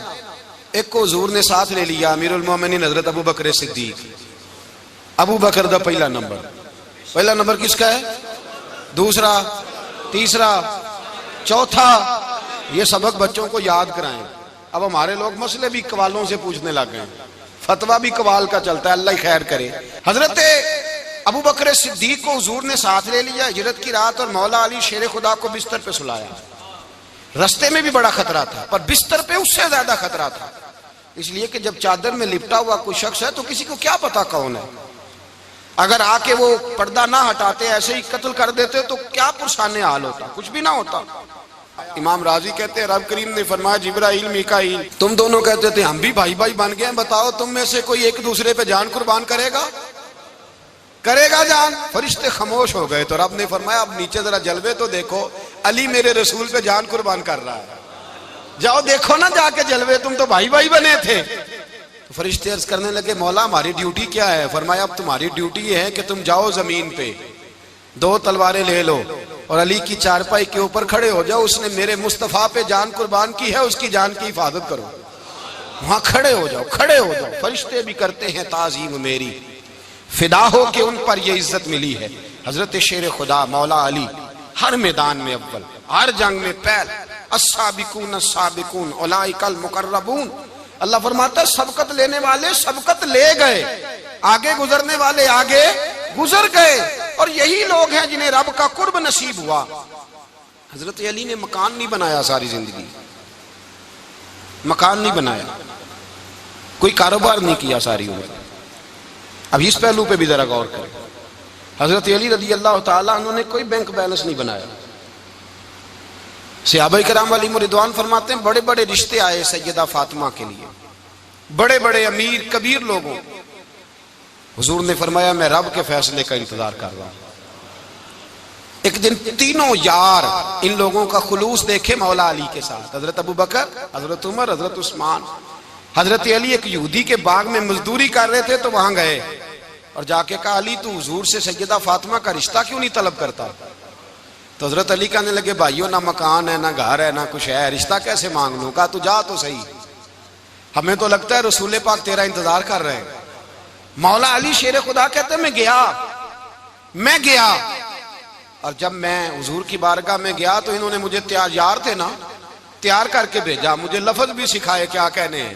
ایک کو حضور نے ساتھ لے لیا، امیر المومنین حضرت ابو بکر صدیق۔ ابو بکر دا پہلا نمبر کس کا ہے؟ دوسرا، تیسرا، چوتھا، یہ سبق بچوں کو یاد کرائیں۔ اب ہمارے لوگ مسئلے بھی قوالوں سے پوچھنے لگ گئے، فتویٰ بھی قوال کا چلتا ہے، اللہ ہی خیر کرے۔ حضرت ابو بکر صدیق کو حضور نے ساتھ لے لیا ہجرت کی رات، اور مولا علی شیر خدا کو بستر پہ سلایا۔ رستے میں بھی بڑا خطرہ تھا پر بستر پہ اس سے زیادہ خطرہ تھا، اس لیے کہ جب چادر میں لپٹا ہوا کوئی شخص ہے تو کسی کو کیا پتا کون ہے، اگر آ کے وہ پردہ نہ ہٹاتے ایسے ہی قتل کر دیتے تو کیا پرسان حال ہوتا، کچھ بھی نہ ہوتا۔ امام راضی کہتے ہیں رب کریم نے فرمایا جبرائیل میکائیل تم دونوں کہتے تھے ہم بھی بھائی بھائی بن گئے ہیں، بتاؤ تم میں سے کوئی ایک دوسرے پہ جان قربان کرے گا جان؟ فرشتے خاموش ہو گئے تو رب نے فرمایا اب نیچے ذرا جلوے تو دیکھو، علی میرے رسول پہ جان قربان کر رہا ہے، جاؤ دیکھو نا جا کے جلوے، تم تو بھائی بھائی بنے تھے۔ تو فرشتے عرض کرنے لگے مولا ہماری ڈیوٹی کیا ہے؟ فرمایا اب تمہاری ڈیوٹی یہ ہے کہ تم جاؤ زمین پہ 2 تلواریں لے لو اور علی کی چارپائی کے اوپر کھڑے ہو جاؤ، اس نے میرے مصطفیٰ پہ جان قربان کی ہے، اس کی جان کی حفاظت کرو، وہاں کھڑے ہو جاؤ۔ فرشتے بھی کرتے ہیں تعظیم میری، فدا ہو کہ ان پر یہ عزت ملی ہے۔ حضرت شیر خدا مولا علی ہر میدان میں اول، ہر جنگ میں پہل، السابقون السابقون اولئک المقربون۔ اللہ فرماتا ہے سبقت لینے والے سبقت لے گئے، آگے گزرنے والے آگے گزر گئے، اور یہی لوگ ہیں جنہیں رب کا قرب نصیب ہوا۔ حضرت علی نے مکان نہیں بنایا ساری زندگی، مکان نہیں بنایا، کوئی کاروبار نہیں کیا ساری عمر۔ اب اس پہلو پہ بھی ذرا غور کریں، حضرت علی رضی اللہ تعالیٰ عنہ نے کوئی بینک بیلنس نہیں بنایا۔ صحابہ کرام علیہم رضوان فرماتے ہیں بڑے بڑے رشتے آئے سیدہ فاطمہ کے لیے، بڑے بڑے امیر کبیر لوگوں، حضور نے فرمایا میں رب کے فیصلے کا انتظار کر رہا ہوں۔ ایک دن تینوں یار ان لوگوں کا خلوص دیکھے مولا علی کے ساتھ، حضرت ابو بکر، حضرت عمر، حضرت عثمان۔ حضرت علی ایک یہودی کے باغ میں مزدوری کر رہے تھے تو وہاں گئے اور جا کے کہا علی تو حضور سے سیدہ فاطمہ کا رشتہ کیوں نہیں طلب کرتا؟ تو حضرت علی کہنے لگے بھائیو نہ مکان ہے، نہ گھر ہے، نہ کچھ ہے، رشتہ کیسے مانگ لوں؟ کہا تو جا تو صحیح، ہمیں تو لگتا ہے رسول پاک تیرا انتظار کر رہے ہیں۔ مولا علی شیر خدا کہتے ہیں میں گیا اور جب میں حضور کی بارگاہ میں گیا تو انہوں نے مجھے یار تھے نا، تیار کر کے بھیجا، مجھے لفظ بھی سکھائے کیا کہنے ہیں،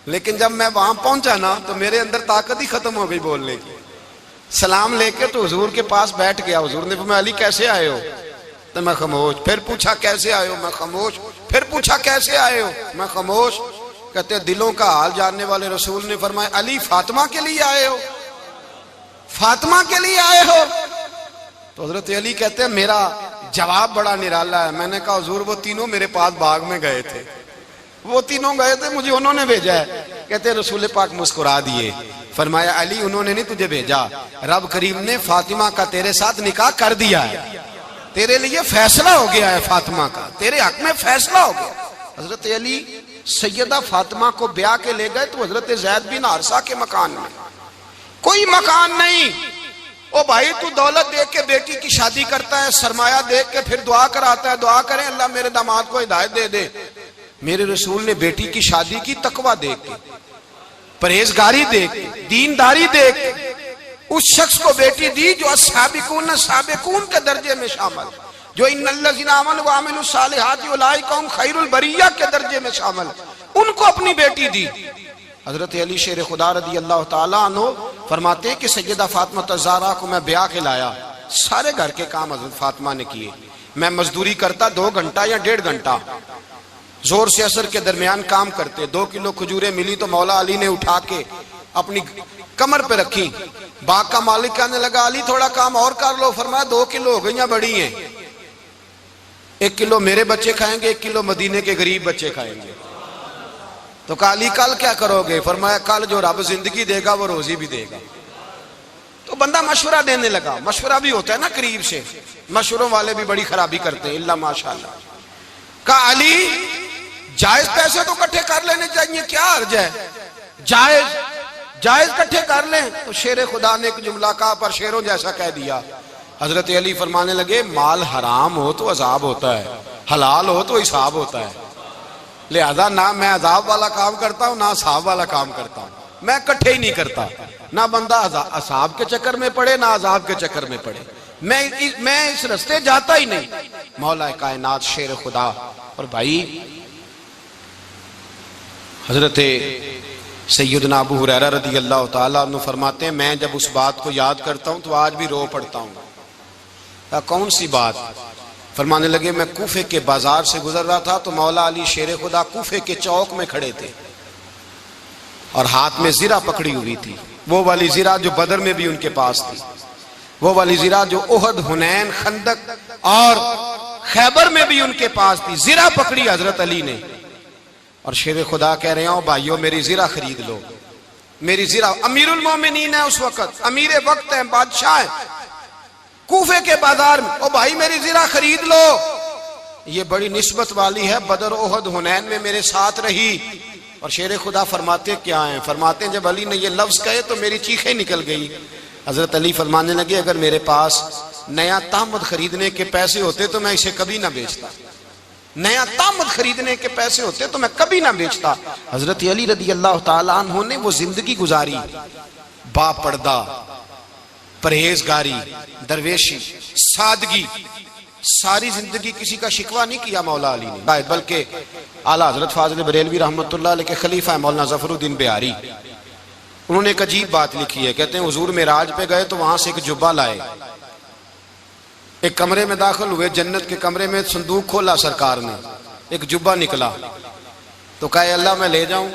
لیکن جب میں وہاں پہنچا نا تو میرے اندر طاقت ہی ختم ہو گئی بولنے کی۔ سلام لے کے تو حضور کے پاس بیٹھ گیا، حضور نے فرمایا علی کیسے آئے ہو؟ تو میں خاموش۔ پھر پوچھا کیسے آئے ہو؟ میں خاموش۔ پھر پوچھا کیسے آئے ہو؟ میں خاموش۔ کہتے دلوں کا حال جاننے والے رسول نے فرمایا علی فاطمہ کے لیے آئے ہو؟ فاطمہ کے لیے آئے ہو؟ تو حضرت علی کہتے ہیں میرا جواب بڑا نرالا ہے۔ میں نے کہا حضور وہ تینوں میرے پاس باغ میں گئے تھے، وہ تینوں گئے تھے، مجھے انہوں نے بھیجا ہے۔ کہتے ہیں رسول پاک مسکرا دیے، فرمایا علی انہوں نے نہیں تجھے بھیجا، رب کریم نے فاطمہ کا تیرے ساتھ نکاح کر دیا ہے، تیرے لیے فیصلہ ہو گیا ہے، فاطمہ کا تیرے حق میں فیصلہ ہو گیا۔ حضرت علی سیدہ فاطمہ کو بیاہ کے لے گئے تو حضرت زید بن حارثہ کے مکان میں، کوئی مکان نہیں۔ او بھائی تو دولت دیکھ کے بیٹی کی شادی کرتا ہے، سرمایہ دیکھ کے پھر دعا کراتا ہے، دعا کریں اللہ میرے داماد کو ہدایت دے دے۔ میرے رسول نے بیٹی کی شادی کی تقوی دیکھ کے، پرہیزگاری دیکھ کے، دینداری دیکھ کے، اس شخص کو بیٹی دی جو السابقون سابقون کے درجے میں شامل، جو ان الذین آمنوا وعملوا الصالحات اولئک هم خیر البریہ کے درجے میں شامل، ان کو اپنی بیٹی دی۔ حضرت علی شیر خدا رضی اللہ تعالیٰ عنہ فرماتے ہیں کہ سیدہ فاطمہ الزہرا کو میں بیاہ کے لایا، سارے گھر کے کام حضرت فاطمہ نے کیے، میں مزدوری کرتا 2 گھنٹہ یا 1.5 گھنٹہ، زور سے عصر کے درمیان کام کرتے، 2 کلو کھجوریں ملی تو مولا علی نے اٹھا کے اپنی کمر پہ رکھی۔ باغ کا مالک کہنے لگا علی تھوڑا کام اور کر لو، فرمایا 2 کلو ہو گئیاں بڑی ہیں، 1 کلو میرے بچے کھائیں گے، 1 کلو مدینے کے غریب بچے کھائیں گے۔ تو کہا علی کل کیا کرو گے؟ فرمایا کل جو رب زندگی دے گا وہ روزی بھی دے گا۔ تو بندہ مشورہ دینے لگا، مشورہ بھی ہوتا ہے نا قریب سے، مشوروں والے بھی بڑی خرابی کرتے ہیں اللہ ماشاءاللہ۔ کہا علی جائز پیسے تو کٹھے کر لینے چاہیے، کیا حرج ہے، جائز کٹھے کر لیں۔ تو شیر خدا نے ایک جملہ کہا پر شیروں جیسا کہہ دیا۔ حضرت علی فرمانے لگے مال حرام ہو تو عذاب ہوتا ہے، حلال ہو تو حساب ہوتا ہے، لہذا نہ میں عذاب والا کام کرتا ہوں نہ حساب والا کام کرتا ہوں، میں کٹھے ہی نہیں کرتا، نہ بندہ حساب کے چکر میں پڑے نہ عذاب کے چکر میں پڑے، میں اس رستے جاتا ہی نہیں۔ مولا کائنات شیر خدا۔ اور بھائی حضرت سیدنا ابو ہریرہ رضی اللہ تعالیٰ عنہ فرماتے ہیں میں جب اس بات کو یاد کرتا ہوں تو آج بھی رو پڑتا ہوں۔ کون سی بات؟ فرمانے لگے میں کوفے کے بازار سے گزر رہا تھا تو مولا علی شیر خدا کوفے کے چوک میں کھڑے تھے اور ہاتھ میں زرہ پکڑی ہوئی تھی، وہ والی زرہ جو بدر میں بھی ان کے پاس تھی، وہ والی زرہ جو احد، حنین، خندق اور خیبر میں بھی ان کے پاس تھی، زرہ پکڑی حضرت علی نے اور شیر خدا کہہ رہے ہیں بھائیو میری زرہ خرید لو، میری زرہ۔ امیر المومنین ہے اس وقت، امیر وقت ہے، بادشاہ ہے، کوفے کے بازار میں، او بھائی میری زرہ خرید لو، یہ بڑی نسبت والی ہے، بدر، احد، حنین میں میرے ساتھ رہی۔ اور شیر خدا فرماتے کیا ہیں؟ فرماتے ہیں جب علی نے یہ لفظ کہے تو میری چیخیں نکل گئی۔ حضرت علی فرمانے لگے اگر میرے پاس نیا تامد خریدنے کے پیسے ہوتے تو میں اسے کبھی نہ بیچتا، نیا تامد خریدنے کے پیسے ہوتے تو میں کبھی نہ بیچتا۔ حضرت علی رضی اللہ تعالیٰ عنہ نے وہ زندگی گزاری، با پردہ، پرہیزگاری، درویشی، سادگی، ساری زندگی کسی کا شکوہ نہیں کیا مولا علی نے، بلکہ اعلیٰ حضرت فاضل بریلوی رحمۃ اللہ علیہ کے خلیفہ مولانا ظفر الدین بہاری، انہوں نے ایک عجیب بات لکھی ہے، کہتے ہیں حضور معراج پہ گئے تو وہاں سے ایک جبہ لائے، ایک کمرے میں داخل ہوئے، جنت کے کمرے میں صندوق کھولا سرکار نے، ایک جبہ نکلا تو کہا اے اللہ میں لے جاؤں؟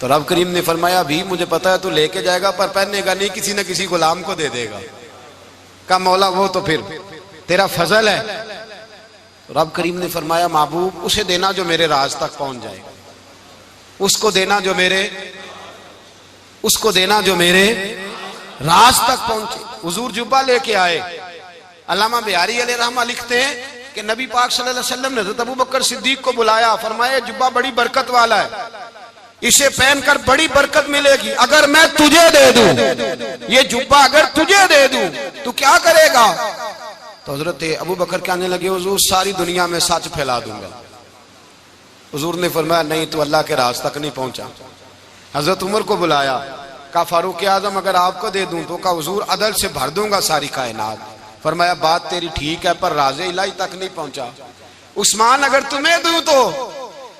تو رب کریم نے فرمایا بھی مجھے پتا ہے تو لے کے جائے گا پر پہننے گا نہیں، کسی نہ کسی غلام کو دے دے گا۔ کہا مولا وہ تو پھر تیرا فضل ہے۔ رب کریم نے فرمایا محبوب اسے دینا جو میرے راز تک پہنچ جائے، اس کو دینا جو میرے راز تک پہنچے۔ حضور جبہ لے کے آئے۔ علامہ بہاری علیہ رحمہ لکھتے ہیں کہ نبی پاک صلی اللہ علیہ وسلم نے حضرت ابوبکر صدیق کو بلایا، فرمایا جبہ بڑی برکت والا ہے، اسے پہن کر بڑی برکت ملے گی، اگر میں تجھے دے دوں، یہ جبہ اگر تجھے دے دوں تو کیا کرے گا؟ تو حضرت ابوبکر کہنے لگے حضور ساری دنیا میں سچ پھیلا دوں گا۔ حضور نے فرمایا نہیں تو اللہ کے راز تک نہیں پہنچا۔ حضرت عمر کو بلایا، کہا فاروق اعظم اگر آپ کو دے دوں تو کہا حضور عدل سے بھر دوں گا ساری کائنات۔ فرمایا بات تیری ٹھیک ہے پر راز الہی تک نہیں پہنچا۔ عثمان اگر تمہیں دوں تو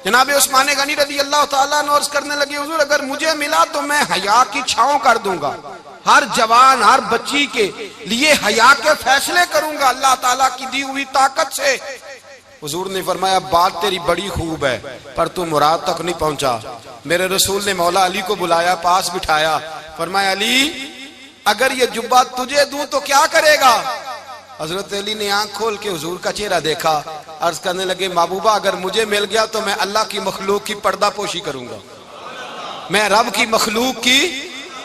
جناب عثمان غنی رضی اللہ تعالیٰ عنہ عرض کرنے لگے حضور اگر مجھے ملا تو میں حیا کی چھاؤں کر دوں گا، ہر جوان ہر بچی کے لیے حیا کے فیصلے کروں گا اللہ تعالیٰ کی دی ہوئی طاقت سے۔ حضور نے فرمایا بات تیری بڑی خوب ہے پر تو مراد تک نہیں پہنچا۔ میرے رسول نے مولا علی کو بلایا، پاس بٹھایا، فرمایا علی اگر یہ جبہ تجھے دوں تو کیا کرے گا؟ حضرت علی نے آنکھ کھول کے حضور کا چہرہ دیکھا، عرض کرنے لگے محبوبہ اگر مجھے مل گیا تو میں اللہ کی مخلوق کی پردہ پوشی کروں گا، میں رب کی مخلوق کی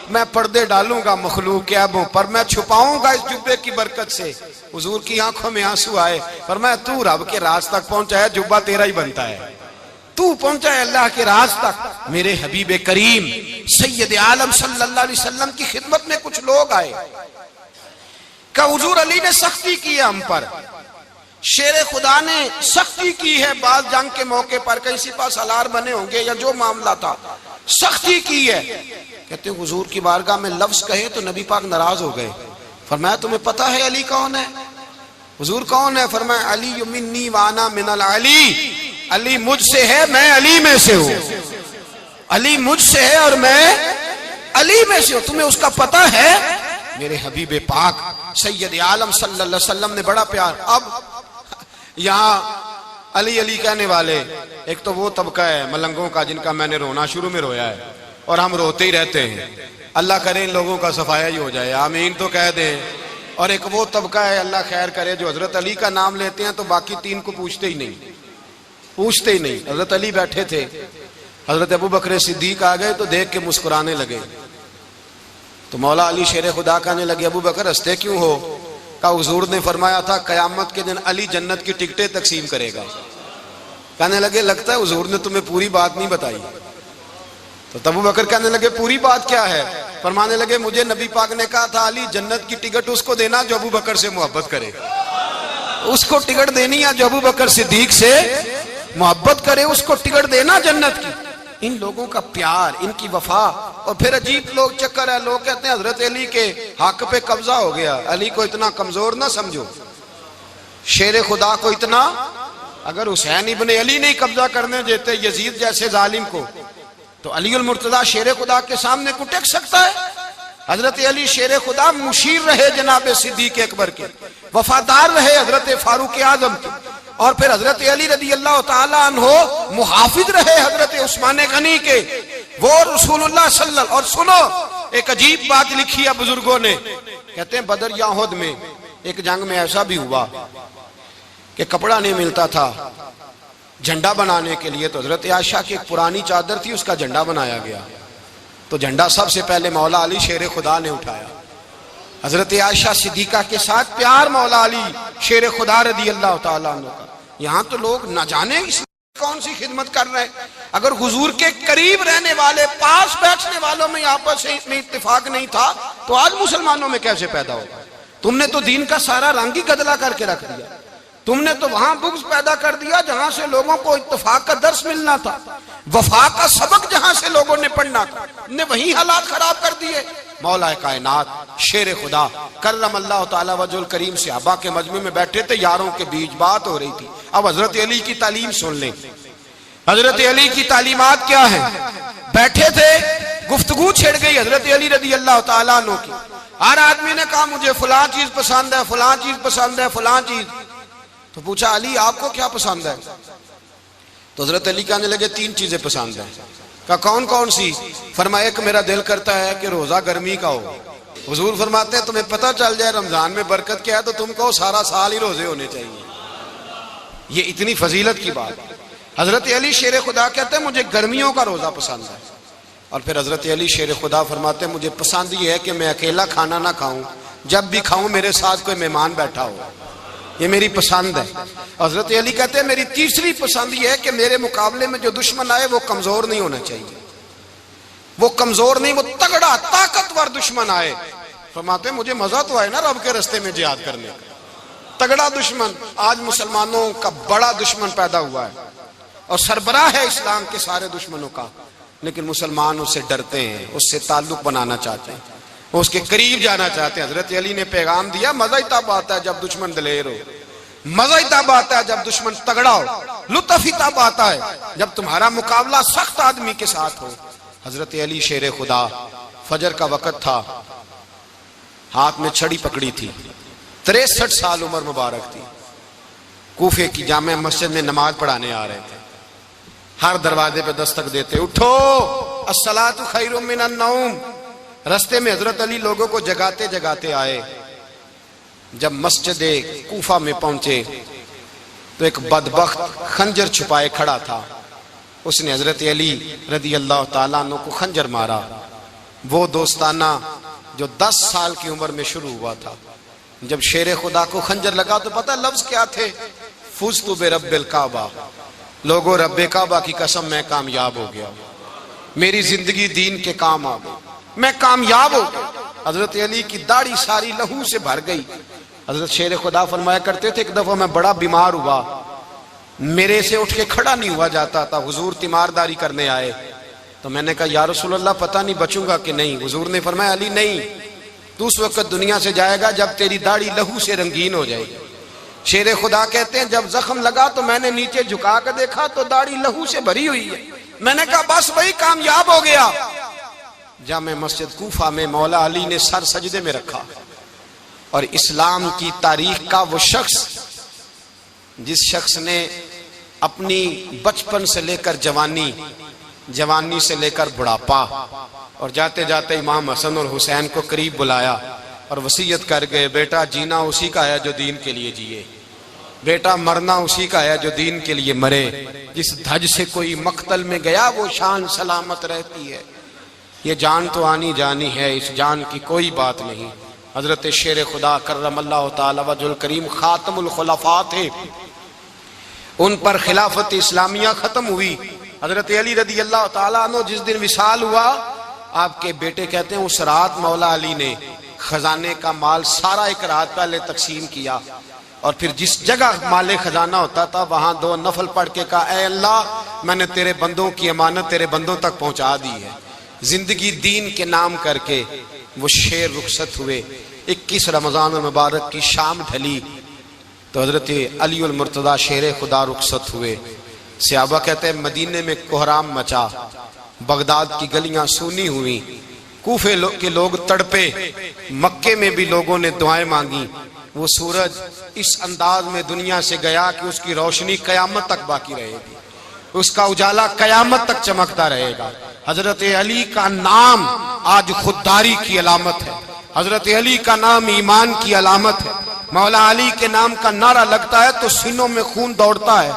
میں پردے ڈالوں گا، مخلوق کے عیبوں پر میں چھپاؤں گا اس جبے کی برکت سے۔ حضور کی آنکھوں میں آنسو آئے، فرمایا تو رب کے راز تک پہنچا ہے، جبہ تیرا ہی بنتا ہے، تو پہنچا ہے اللہ کے راز تک۔ میرے حبیب کریم سید عالم صلی اللہ علیہ وسلم کی خدمت میں کچھ لوگ آئے کہ حضور علی نے سختی کی ہے ہم پر، شیر خدا نے سختی کی ہے، بعض جنگ کے موقع پر کہیں سپاہ سالار بنے ہوں گے یا جو معاملہ تھا سختی کی ہے۔ کہتے ہیں حضور کی بارگاہ میں لفظ کہے تو نبی پاک ناراض ہو گئے۔ فرمایا تمہیں پتا ہے علی کون ہے؟ حضور کون ہے؟ فرمایا علی منی وانا من العلی، علی مجھ سے ہے میں علی میں سے ہوں، علی مجھ سے ہے اور میں علی میں سے ہوں، تمہیں اس کا پتہ ہے؟ میرے حبیب پاک سید عالم صلی اللہ علیہ وسلم نے بڑا پیار۔ اب یہاں علی علی کہنے والے ایک تو وہ طبقہ ہے ملنگوں کا جن کا میں نے رونا شروع میں رویا ہے اور ہم روتے ہی رہتے ہیں، اللہ کرے ان لوگوں کا صفایا ہی ہو جائے، آمین تو کہہ دیں۔ اور ایک وہ طبقہ ہے اللہ خیر کرے جو حضرت علی کا نام لیتے ہیں تو باقی تین کو پوچھتے ہی نہیں۔ حضرت علی بیٹھے تھے، حضرت ابوبکر صدیق آ گئے تو دیکھ کے مسکرانے لگے، تو مولا علی شیر خدا کہنے لگے ابوبکر ہنستے کیوں ہو؟ کہا حضور نے فرمایا تھا قیامت کے دن علی جنت کی ٹکٹیں تقسیم کرے گا۔ کہنے لگے لگتا ہے حضور نے تمہیں پوری بات نہیں بتائی۔ تو ابوبکر کہنے لگے پوری بات کیا ہے؟ فرمانے لگے مجھے نبی پاک نے کہا تھا علی جنت کی ٹکٹ اس کو دینا جو ابوبکر سے محبت کرے، اس کو ٹکٹ دینی ہے جو ابوبکر صدیق سے محبت کرے، اس کو ٹکٹ دینا جنت کی۔ ان لوگوں کا پیار، ان کی وفا۔ اور پھر عجیب لوگ چکر ہے، لوگ کہتے ہیں حضرت علی کے حق پہ قبضہ ہو گیا، علی کو اتنا کمزور نہ سمجھو، شیر خدا کو اتنا، اگر حسین ابن علی نہیں قبضہ کرنے دیتے یزید جیسے ظالم کو تو علی المرتضیٰ شیر خدا کے سامنے کو ٹک سکتا ہے؟ حضرت علی شیر خدا مشیر رہے جناب صدیق اکبر کے، وفادار رہے حضرت فاروق اعظم کے، اور پھر حضرت علی رضی اللہ تعالیٰ عنہ محافظ رہے حضرت عثمان غنی کے، وہ رسول اللہ صلی اللہ علیہ وسلم۔ اور سنو ایک عجیب بات لکھی ہے بزرگوں نے، کہتے ہیں بدر یا احد میں ایک جنگ میں ایسا بھی ہوا کہ کپڑا نہیں ملتا تھا جھنڈا بنانے کے لیے، تو حضرت عائشہ کی ایک پرانی چادر تھی، اس کا جھنڈا بنایا گیا، تو جھنڈا سب سے پہلے مولا علی شیر خدا نے اٹھایا۔ حضرت عائشہ صدیقہ کے ساتھ پیار مولا علی شیر خدا رضی اللہ تعالیٰ عنہ کا۔ یہاں تو لوگ نہ جانے اس کون سی خدمت کر رہے ہیں، اگر حضور کے قریب رہنے والے پاس بیٹھنے والوں میں آپس میں اتفاق نہیں تھا تو آج مسلمانوں میں کیسے پیدا ہوگا؟ تم نے تو دین کا سارا رنگ ہی گدلا کر کے رکھ دیا، تم نے تو وہاں بغض پیدا کر دیا جہاں سے لوگوں کو اتفاق کا درس ملنا تھا، وفا کا سبق جہاں سے لوگوں نے پڑھنا تھا، نے وہی حالات خراب کر دیے۔ مولا کائنات شیر خدا کرم اللہ تعالیٰ وجہ الکریم صحابہ کے مجمع میں بیٹھے تھے، یاروں کے بیچ بات ہو رہی تھی۔ اب حضرت علی کی تعلیم سن لیں، حضرت علی کی تعلیمات کیا ہیں؟ بیٹھے تھے، گفتگو چھڑ گئی حضرت علی رضی اللہ تعالیٰ عنہ کی، ہر آدمی نے کہا مجھے فلاں چیز پسند ہے، فلاں چیز پسند ہے، فلاں چیز. تو پوچھا علی آپ کو کیا پسند ہے؟ تو حضرت علی کہنے لگے 3 چیزیں پسند ہیں. کہا کون کون سی؟ فرمایا ایک میرا دل کرتا ہے کہ روزہ گرمی کا ہو. حضور فرماتے ہیں تمہیں پتہ چل جائے رمضان میں برکت کیا ہے تو تم کو سارا سال ہی روزے ہونے چاہیے. یہ اتنی فضیلت کی بات. حضرت علی شیر خدا کہتے ہیں مجھے گرمیوں کا روزہ پسند ہے. اور پھر حضرت علی شیر خدا فرماتے ہیں مجھے پسند یہ ہے کہ میں اکیلا کھانا نہ کھاؤں، جب بھی کھاؤں میرے ساتھ کوئی مہمان بیٹھا ہو. یہ میری پسند ہے. حضرت علی کہتے ہیں میری تیسری پسند یہ ہے کہ میرے مقابلے میں جو دشمن آئے وہ کمزور نہیں ہونا چاہیے. وہ کمزور نہیں، وہ تگڑا طاقتور دشمن آئے. فرماتے ہیں مجھے مزہ تو آئے نا رب کے راستے میں جہاد کرنے کا. تگڑا دشمن. آج مسلمانوں کا بڑا دشمن پیدا ہوا ہے اور سربراہ ہے اسلام کے سارے دشمنوں کا، لیکن مسلمان اس سے ڈرتے ہیں، اس سے تعلق بنانا چاہتے ہیں، اس کے قریب جانا چاہتے ہیں. حضرت علی نے پیغام دیا مزہ ہی تب آتا ہے جب دشمن دلیر ہو، مزہ ہی تب آتا ہے جب دشمن تگڑا ہو، لطف ہی تب آتا ہے جب تمہارا مقابلہ سخت آدمی کے ساتھ ہو. حضرت علی شیر خدا، فجر کا وقت تھا، ہاتھ میں چھڑی پکڑی تھی، 63 سال عمر مبارک تھی. کوفے کی جامع مسجد میں نماز پڑھانے آ رہے تھے. ہر دروازے پہ دستک دیتے اٹھو الصلاۃ خیر من النوم. رستے میں حضرت علی لوگوں کو جگاتے جگاتے آئے. جب مسجد کوفہ میں پہنچے تو ایک بدبخت خنجر چھپائے کھڑا تھا. اس نے حضرت علی رضی اللہ تعالیٰ عنہ کو خنجر مارا. وہ دوستانہ جو 10 سال کی عمر میں شروع ہوا تھا. جب شیر خدا کو خنجر لگا تو پتہ لفظ کیا تھے؟ فزت برب الکعبہ. لوگوں رب کعبہ کی قسم میں کامیاب ہو گیا، میری زندگی دین کے کام آ گئی، میں کامیاب ہو گیا. حضرت علی کی داڑھی ساری لہو سے بھر گئی. حضرت شیر خدا فرمایا کرتے تھے ایک دفعہ میں بڑا بیمار ہوا، میرے سے اٹھ کے کھڑا نہیں ہوا جاتا تھا. حضور تیمارداری کرنے آئے تو میں نے کہا یا رسول اللہ پتہ نہیں بچوں گا کہ نہیں. حضور نے فرمایا علی نہیں، تو اس وقت دنیا سے جائے گا جب تیری داڑھی لہو سے رنگین ہو جائے گی. شیر خدا کہتے ہیں جب زخم لگا تو میں نے نیچے جھکا کر دیکھا تو داڑھی لہو سے بھری ہوئی ہے. میں نے کہا بس وہی کامیاب ہو گیا. جامع مسجد کوفہ میں مولا علی نے سر سجدے میں رکھا اور اسلام کی تاریخ کا وہ شخص جس شخص نے اپنی بچپن سے لے کر جوانی، جوانی سے لے کر بڑھاپا، اور جاتے جاتے امام حسن اور حسین کو قریب بلایا اور وصیت کر گئے بیٹا جینا اسی کا ہے جو دین کے لیے جیے، بیٹا مرنا اسی کا ہے جو دین کے لیے مرے. جس دھج سے کوئی مقتل میں گیا وہ شان سلامت رہتی ہے. یہ جان تو آنی جانی ہے، اس جان کی کوئی بات نہیں. حضرت شیر خدا کرم اللہ تعالی وجہ الکریم خاتم الخلفاء تھے، ان پر خلافت اسلامیہ ختم ہوئی. حضرت علی رضی اللہ تعالیٰ عنہ جس دن وصال ہوا، آپ کے بیٹے کہتے ہیں اس رات مولا علی نے خزانے کا مال سارا ایک رات پہلے تقسیم کیا اور پھر جس جگہ مال خزانہ ہوتا تھا وہاں 2 نفل پڑھ کے کہا اے اللہ میں نے تیرے بندوں کی امانت تیرے بندوں تک پہنچا دی ہے. زندگی دین کے نام کر کے وہ شیر رخصت ہوئے. 21 رمضان المبارک کی شام ڈھلی تو حضرت علی المرتضی شیر خدا رخصت ہوئے. صحابہ کہتے ہیں مدینے میں کوہرام مچا، بغداد کی گلیاں سونی ہوئی، کوفے کے لوگ تڑپے، مکے میں بھی لوگوں نے دعائیں مانگی. وہ سورج اس انداز میں دنیا سے گیا کہ اس کی روشنی قیامت تک باقی رہے گی، اس کا اجالا قیامت تک چمکتا رہے گا. حضرت علی کا نام آج خودداری کی علامت ہے، حضرت علی کا نام ایمان کی علامت ہے. مولا علی کے نام کا نعرہ لگتا ہے تو سینوں میں خون دوڑتا ہے،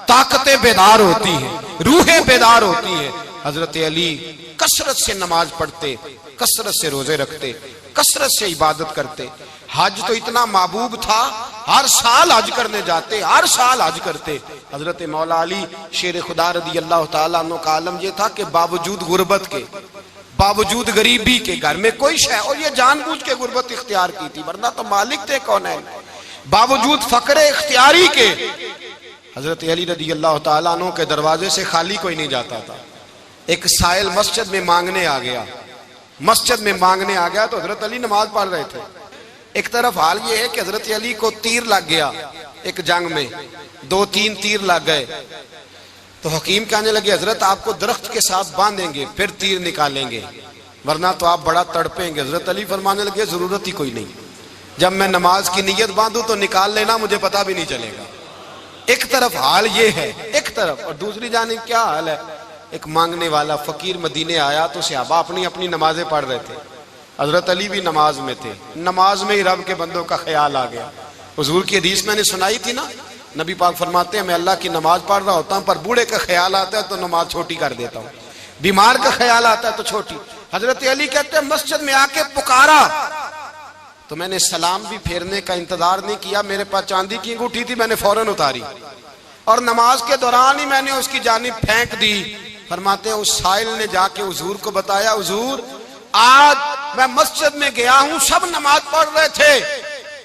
طاقتیں بیدار ہوتی ہیں، روحیں بیدار ہوتی ہیں. حضرت علی کثرت سے نماز پڑھتے، کثرت سے روزے رکھتے، کثرت سے عبادت کرتے. حج تو اتنا محبوب تھا، ہر سال حج کرنے جاتے، ہر سال حج کرتے. حضرت مولا علی شیر خدا رضی اللہ تعالیٰ عنہ کا عالم یہ تھا کہ باوجود غربت کے، باوجود غریبی کے، گھر میں کوئی شے، اور یہ جان بوجھ کے غربت اختیار کی تھی ورنہ تو مالک تھے کون ہے، باوجود فقر اختیاری کے حضرت علی رضی اللہ تعالیٰ عنہ کے دروازے سے خالی کوئی نہیں جاتا تھا. ایک سائل مسجد میں مانگنے آ گیا، مسجد میں مانگنے آ گیا تو حضرت علی نماز پڑھ رہے تھے. ایک طرف حال یہ ہے کہ حضرت علی کو تیر لگ گیا ایک جنگ میں، 2-3 تیر لگ گئے تو حکیم کہنے لگے حضرت آپ کو درخت کے ساتھ باندھیں گے پھر تیر نکالیں گے. ورنہ تو آپ بڑا تڑپیں گے۔ حضرت علی فرمانے لگے ضرورت ہی کوئی نہیں، جب میں نماز کی نیت باندھوں تو نکال لینا، مجھے پتہ بھی نہیں چلے گا۔ ایک طرف حال یہ ہے، ایک طرف، اور دوسری جانب کیا حال ہے؟ ایک مانگنے والا فقیر مدینے آیا تو صحابہ اپنی اپنی نمازیں پڑھ رہے تھے، حضرت علی بھی نماز میں تھے، نماز میں ہی رب کے بندوں کا خیال آ گیا۔ حضور کی حدیث میں نے سنائی تھی نا، نبی پاک فرماتے ہیں میں اللہ کی نماز پڑھ رہا ہوتا ہوں، پر بوڑھے کا خیال آتا ہے تو نماز چھوٹی کر دیتا ہوں، بیمار کا خیال آتا ہے تو چھوٹی۔ حضرت علی کہتے ہیں مسجد میں آ کے پکارا تو میں نے سلام بھی پھیرنے کا انتظار نہیں کیا، میرے پاس چاندی کی انگوٹھی تھی، میں نے فوراً اتاری اور نماز کے دوران ہی میں نے اس کی جانب پھینک دی۔ فرماتے ہیں اس سائل نے جا کے حضور کو بتایا، حضور آج میں مسجد میں گیا ہوں، سب نماز پڑھ رہے تھے،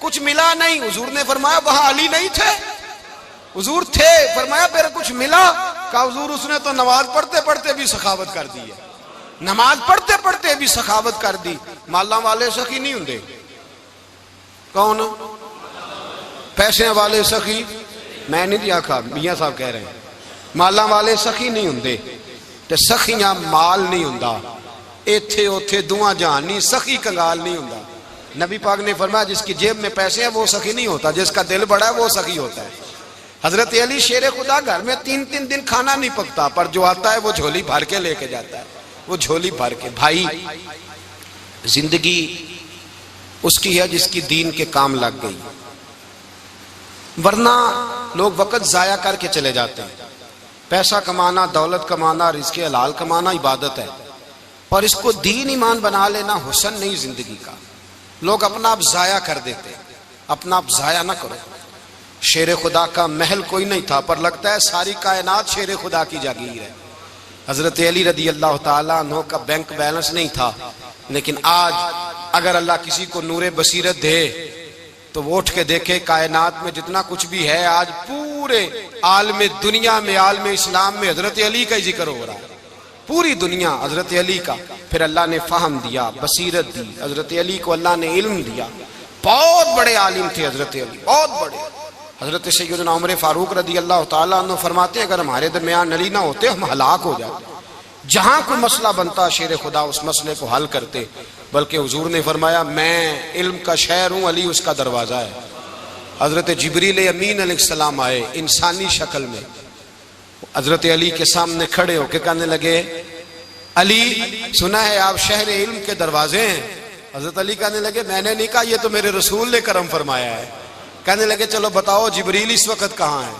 کچھ ملا نہیں۔ حضور نے فرمایا وہاں علی نہیں تھے؟ حضور تھے۔ فرمایا پھر کچھ ملا؟ کہا حضور اس نے تو نماز پڑھتے پڑھتے بھی سخاوت کر دی ہے، نماز پڑھتے پڑھتے بھی سخاوت کر دی۔ مالاں والے سخی نہیں ہوندے؟ کون؟ پیسے والے سخی؟ میں نہیں دیا کھا، میاں صاحب کہہ رہے ہیں مالاں والے سخی نہیں ہوندے، تے سخیاں مال نہیں ہوندا، ایتھے اوتھے دعا جہان نہیں، سخی کنگال نہیں ہوندا۔ نبی پاک نے فرمایا جس کی جیب میں پیسے ہیں وہ سخی نہیں ہوتا، جس کا دل بڑا ہے وہ سخی ہوتا ہے۔ حضرت علی شیر خدا گھر میں 3 دن کھانا نہیں پکتا، پر جو آتا ہے وہ جھولی بھر کے لے کے جاتا ہے، وہ جھولی بھر کے۔ بھائی زندگی اس کی ہے جس کی دین کے کام لگ گئی، ورنہ لوگ وقت ضائع کر کے چلے جاتے ہیں۔ پیسہ کمانا، دولت کمانا، رزق حلال کمانا عبادت ہے، اور اس کو دین ایمان بنا لینا حسن نہیں زندگی کا۔ لوگ اپنا آپ ضائع کر دیتے، اپنا آپ ضائع نہ کرو۔ شیر خدا کا محل کوئی نہیں تھا، پر لگتا ہے ساری کائنات شیر خدا کی جاگیر ہے۔ حضرت علی رضی اللہ تعالیٰ عنہ کا بینک بیلنس نہیں تھا، لیکن آج اگر اللہ کسی کو نور بصیرت دے تو وہ اٹھ کے دیکھے کائنات میں جتنا کچھ بھی ہے، آج پورے عالم دنیا میں، عالم اسلام میں حضرت علی کا ہی ذکر ہو رہا ہے، پوری دنیا حضرت علی کا۔ پھر اللہ نے فہم دیا، بصیرت دی، حضرت علی کو اللہ نے علم دیا۔ بہت بڑے عالم تھے حضرت علی، بہت بڑے۔ حضرت سیدنا عمر فاروق رضی اللہ تعالیٰ عنہ فرماتے ہیں اگر ہمارے درمیان علی نہ ہوتے ہم ہلاک ہو جاتے، جہاں کوئی مسئلہ بنتا شیر خدا اس مسئلے کو حل کرتے۔ بلکہ حضور نے فرمایا میں علم کا شہر ہوں، علی اس کا دروازہ ہے۔ حضرت جبریل امین علیہ السلام آئے انسانی شکل میں، حضرت علی کے سامنے کھڑے ہو کے کہنے لگے علی سنا ہے آپ شہر علم کے دروازے ہیں۔ حضرت علی کہنے لگے میں نے نہیں کہا، یہ تو میرے رسول نے کرم فرمایا ہے۔ کہنے لگے چلو بتاؤ جبریل اس وقت کہاں ہے؟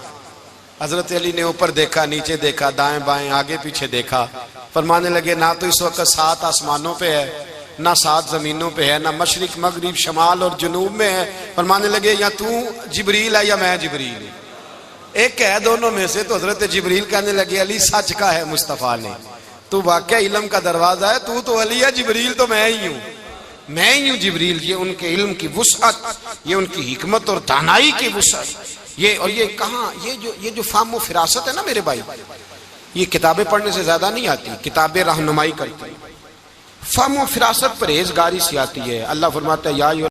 حضرت علی نے اوپر دیکھا، نیچے دیکھا، دائیں بائیں آگے پیچھے دیکھا، فرمانے لگے نہ تو اس وقت 7 آسمانوں پہ ہے، نہ 7 زمینوں پہ ہے، نہ مشرق مغرب شمال اور جنوب میں ہے۔ فرمانے لگے یا تو جبریل ہے یا میں جبریل ہوں، ایک ہے دونوں میں سے۔ تو حضرت جبریل کہنے لگے علی سچ کا ہے مصطفیٰ نے، تو واقعہ علم کا دروازہ ہے، تو علی ہے، جبریل تو میں ہی ہوں، میں ہی ہوں جبریل۔ یہ ان کے علم کی وسعت، یہ ان کی حکمت اور دانائی کی وسعت، یہ کہاں یہ جو فہم و فراست ہے نا میرے بھائی، یہ کتابیں پڑھنے سے زیادہ نہیں آتی، کتابیں رہنمائی کرتی ہیں، فہم و فراست پرہیزگاری سے آتی ہے۔ اللہ فرماتا ہے یا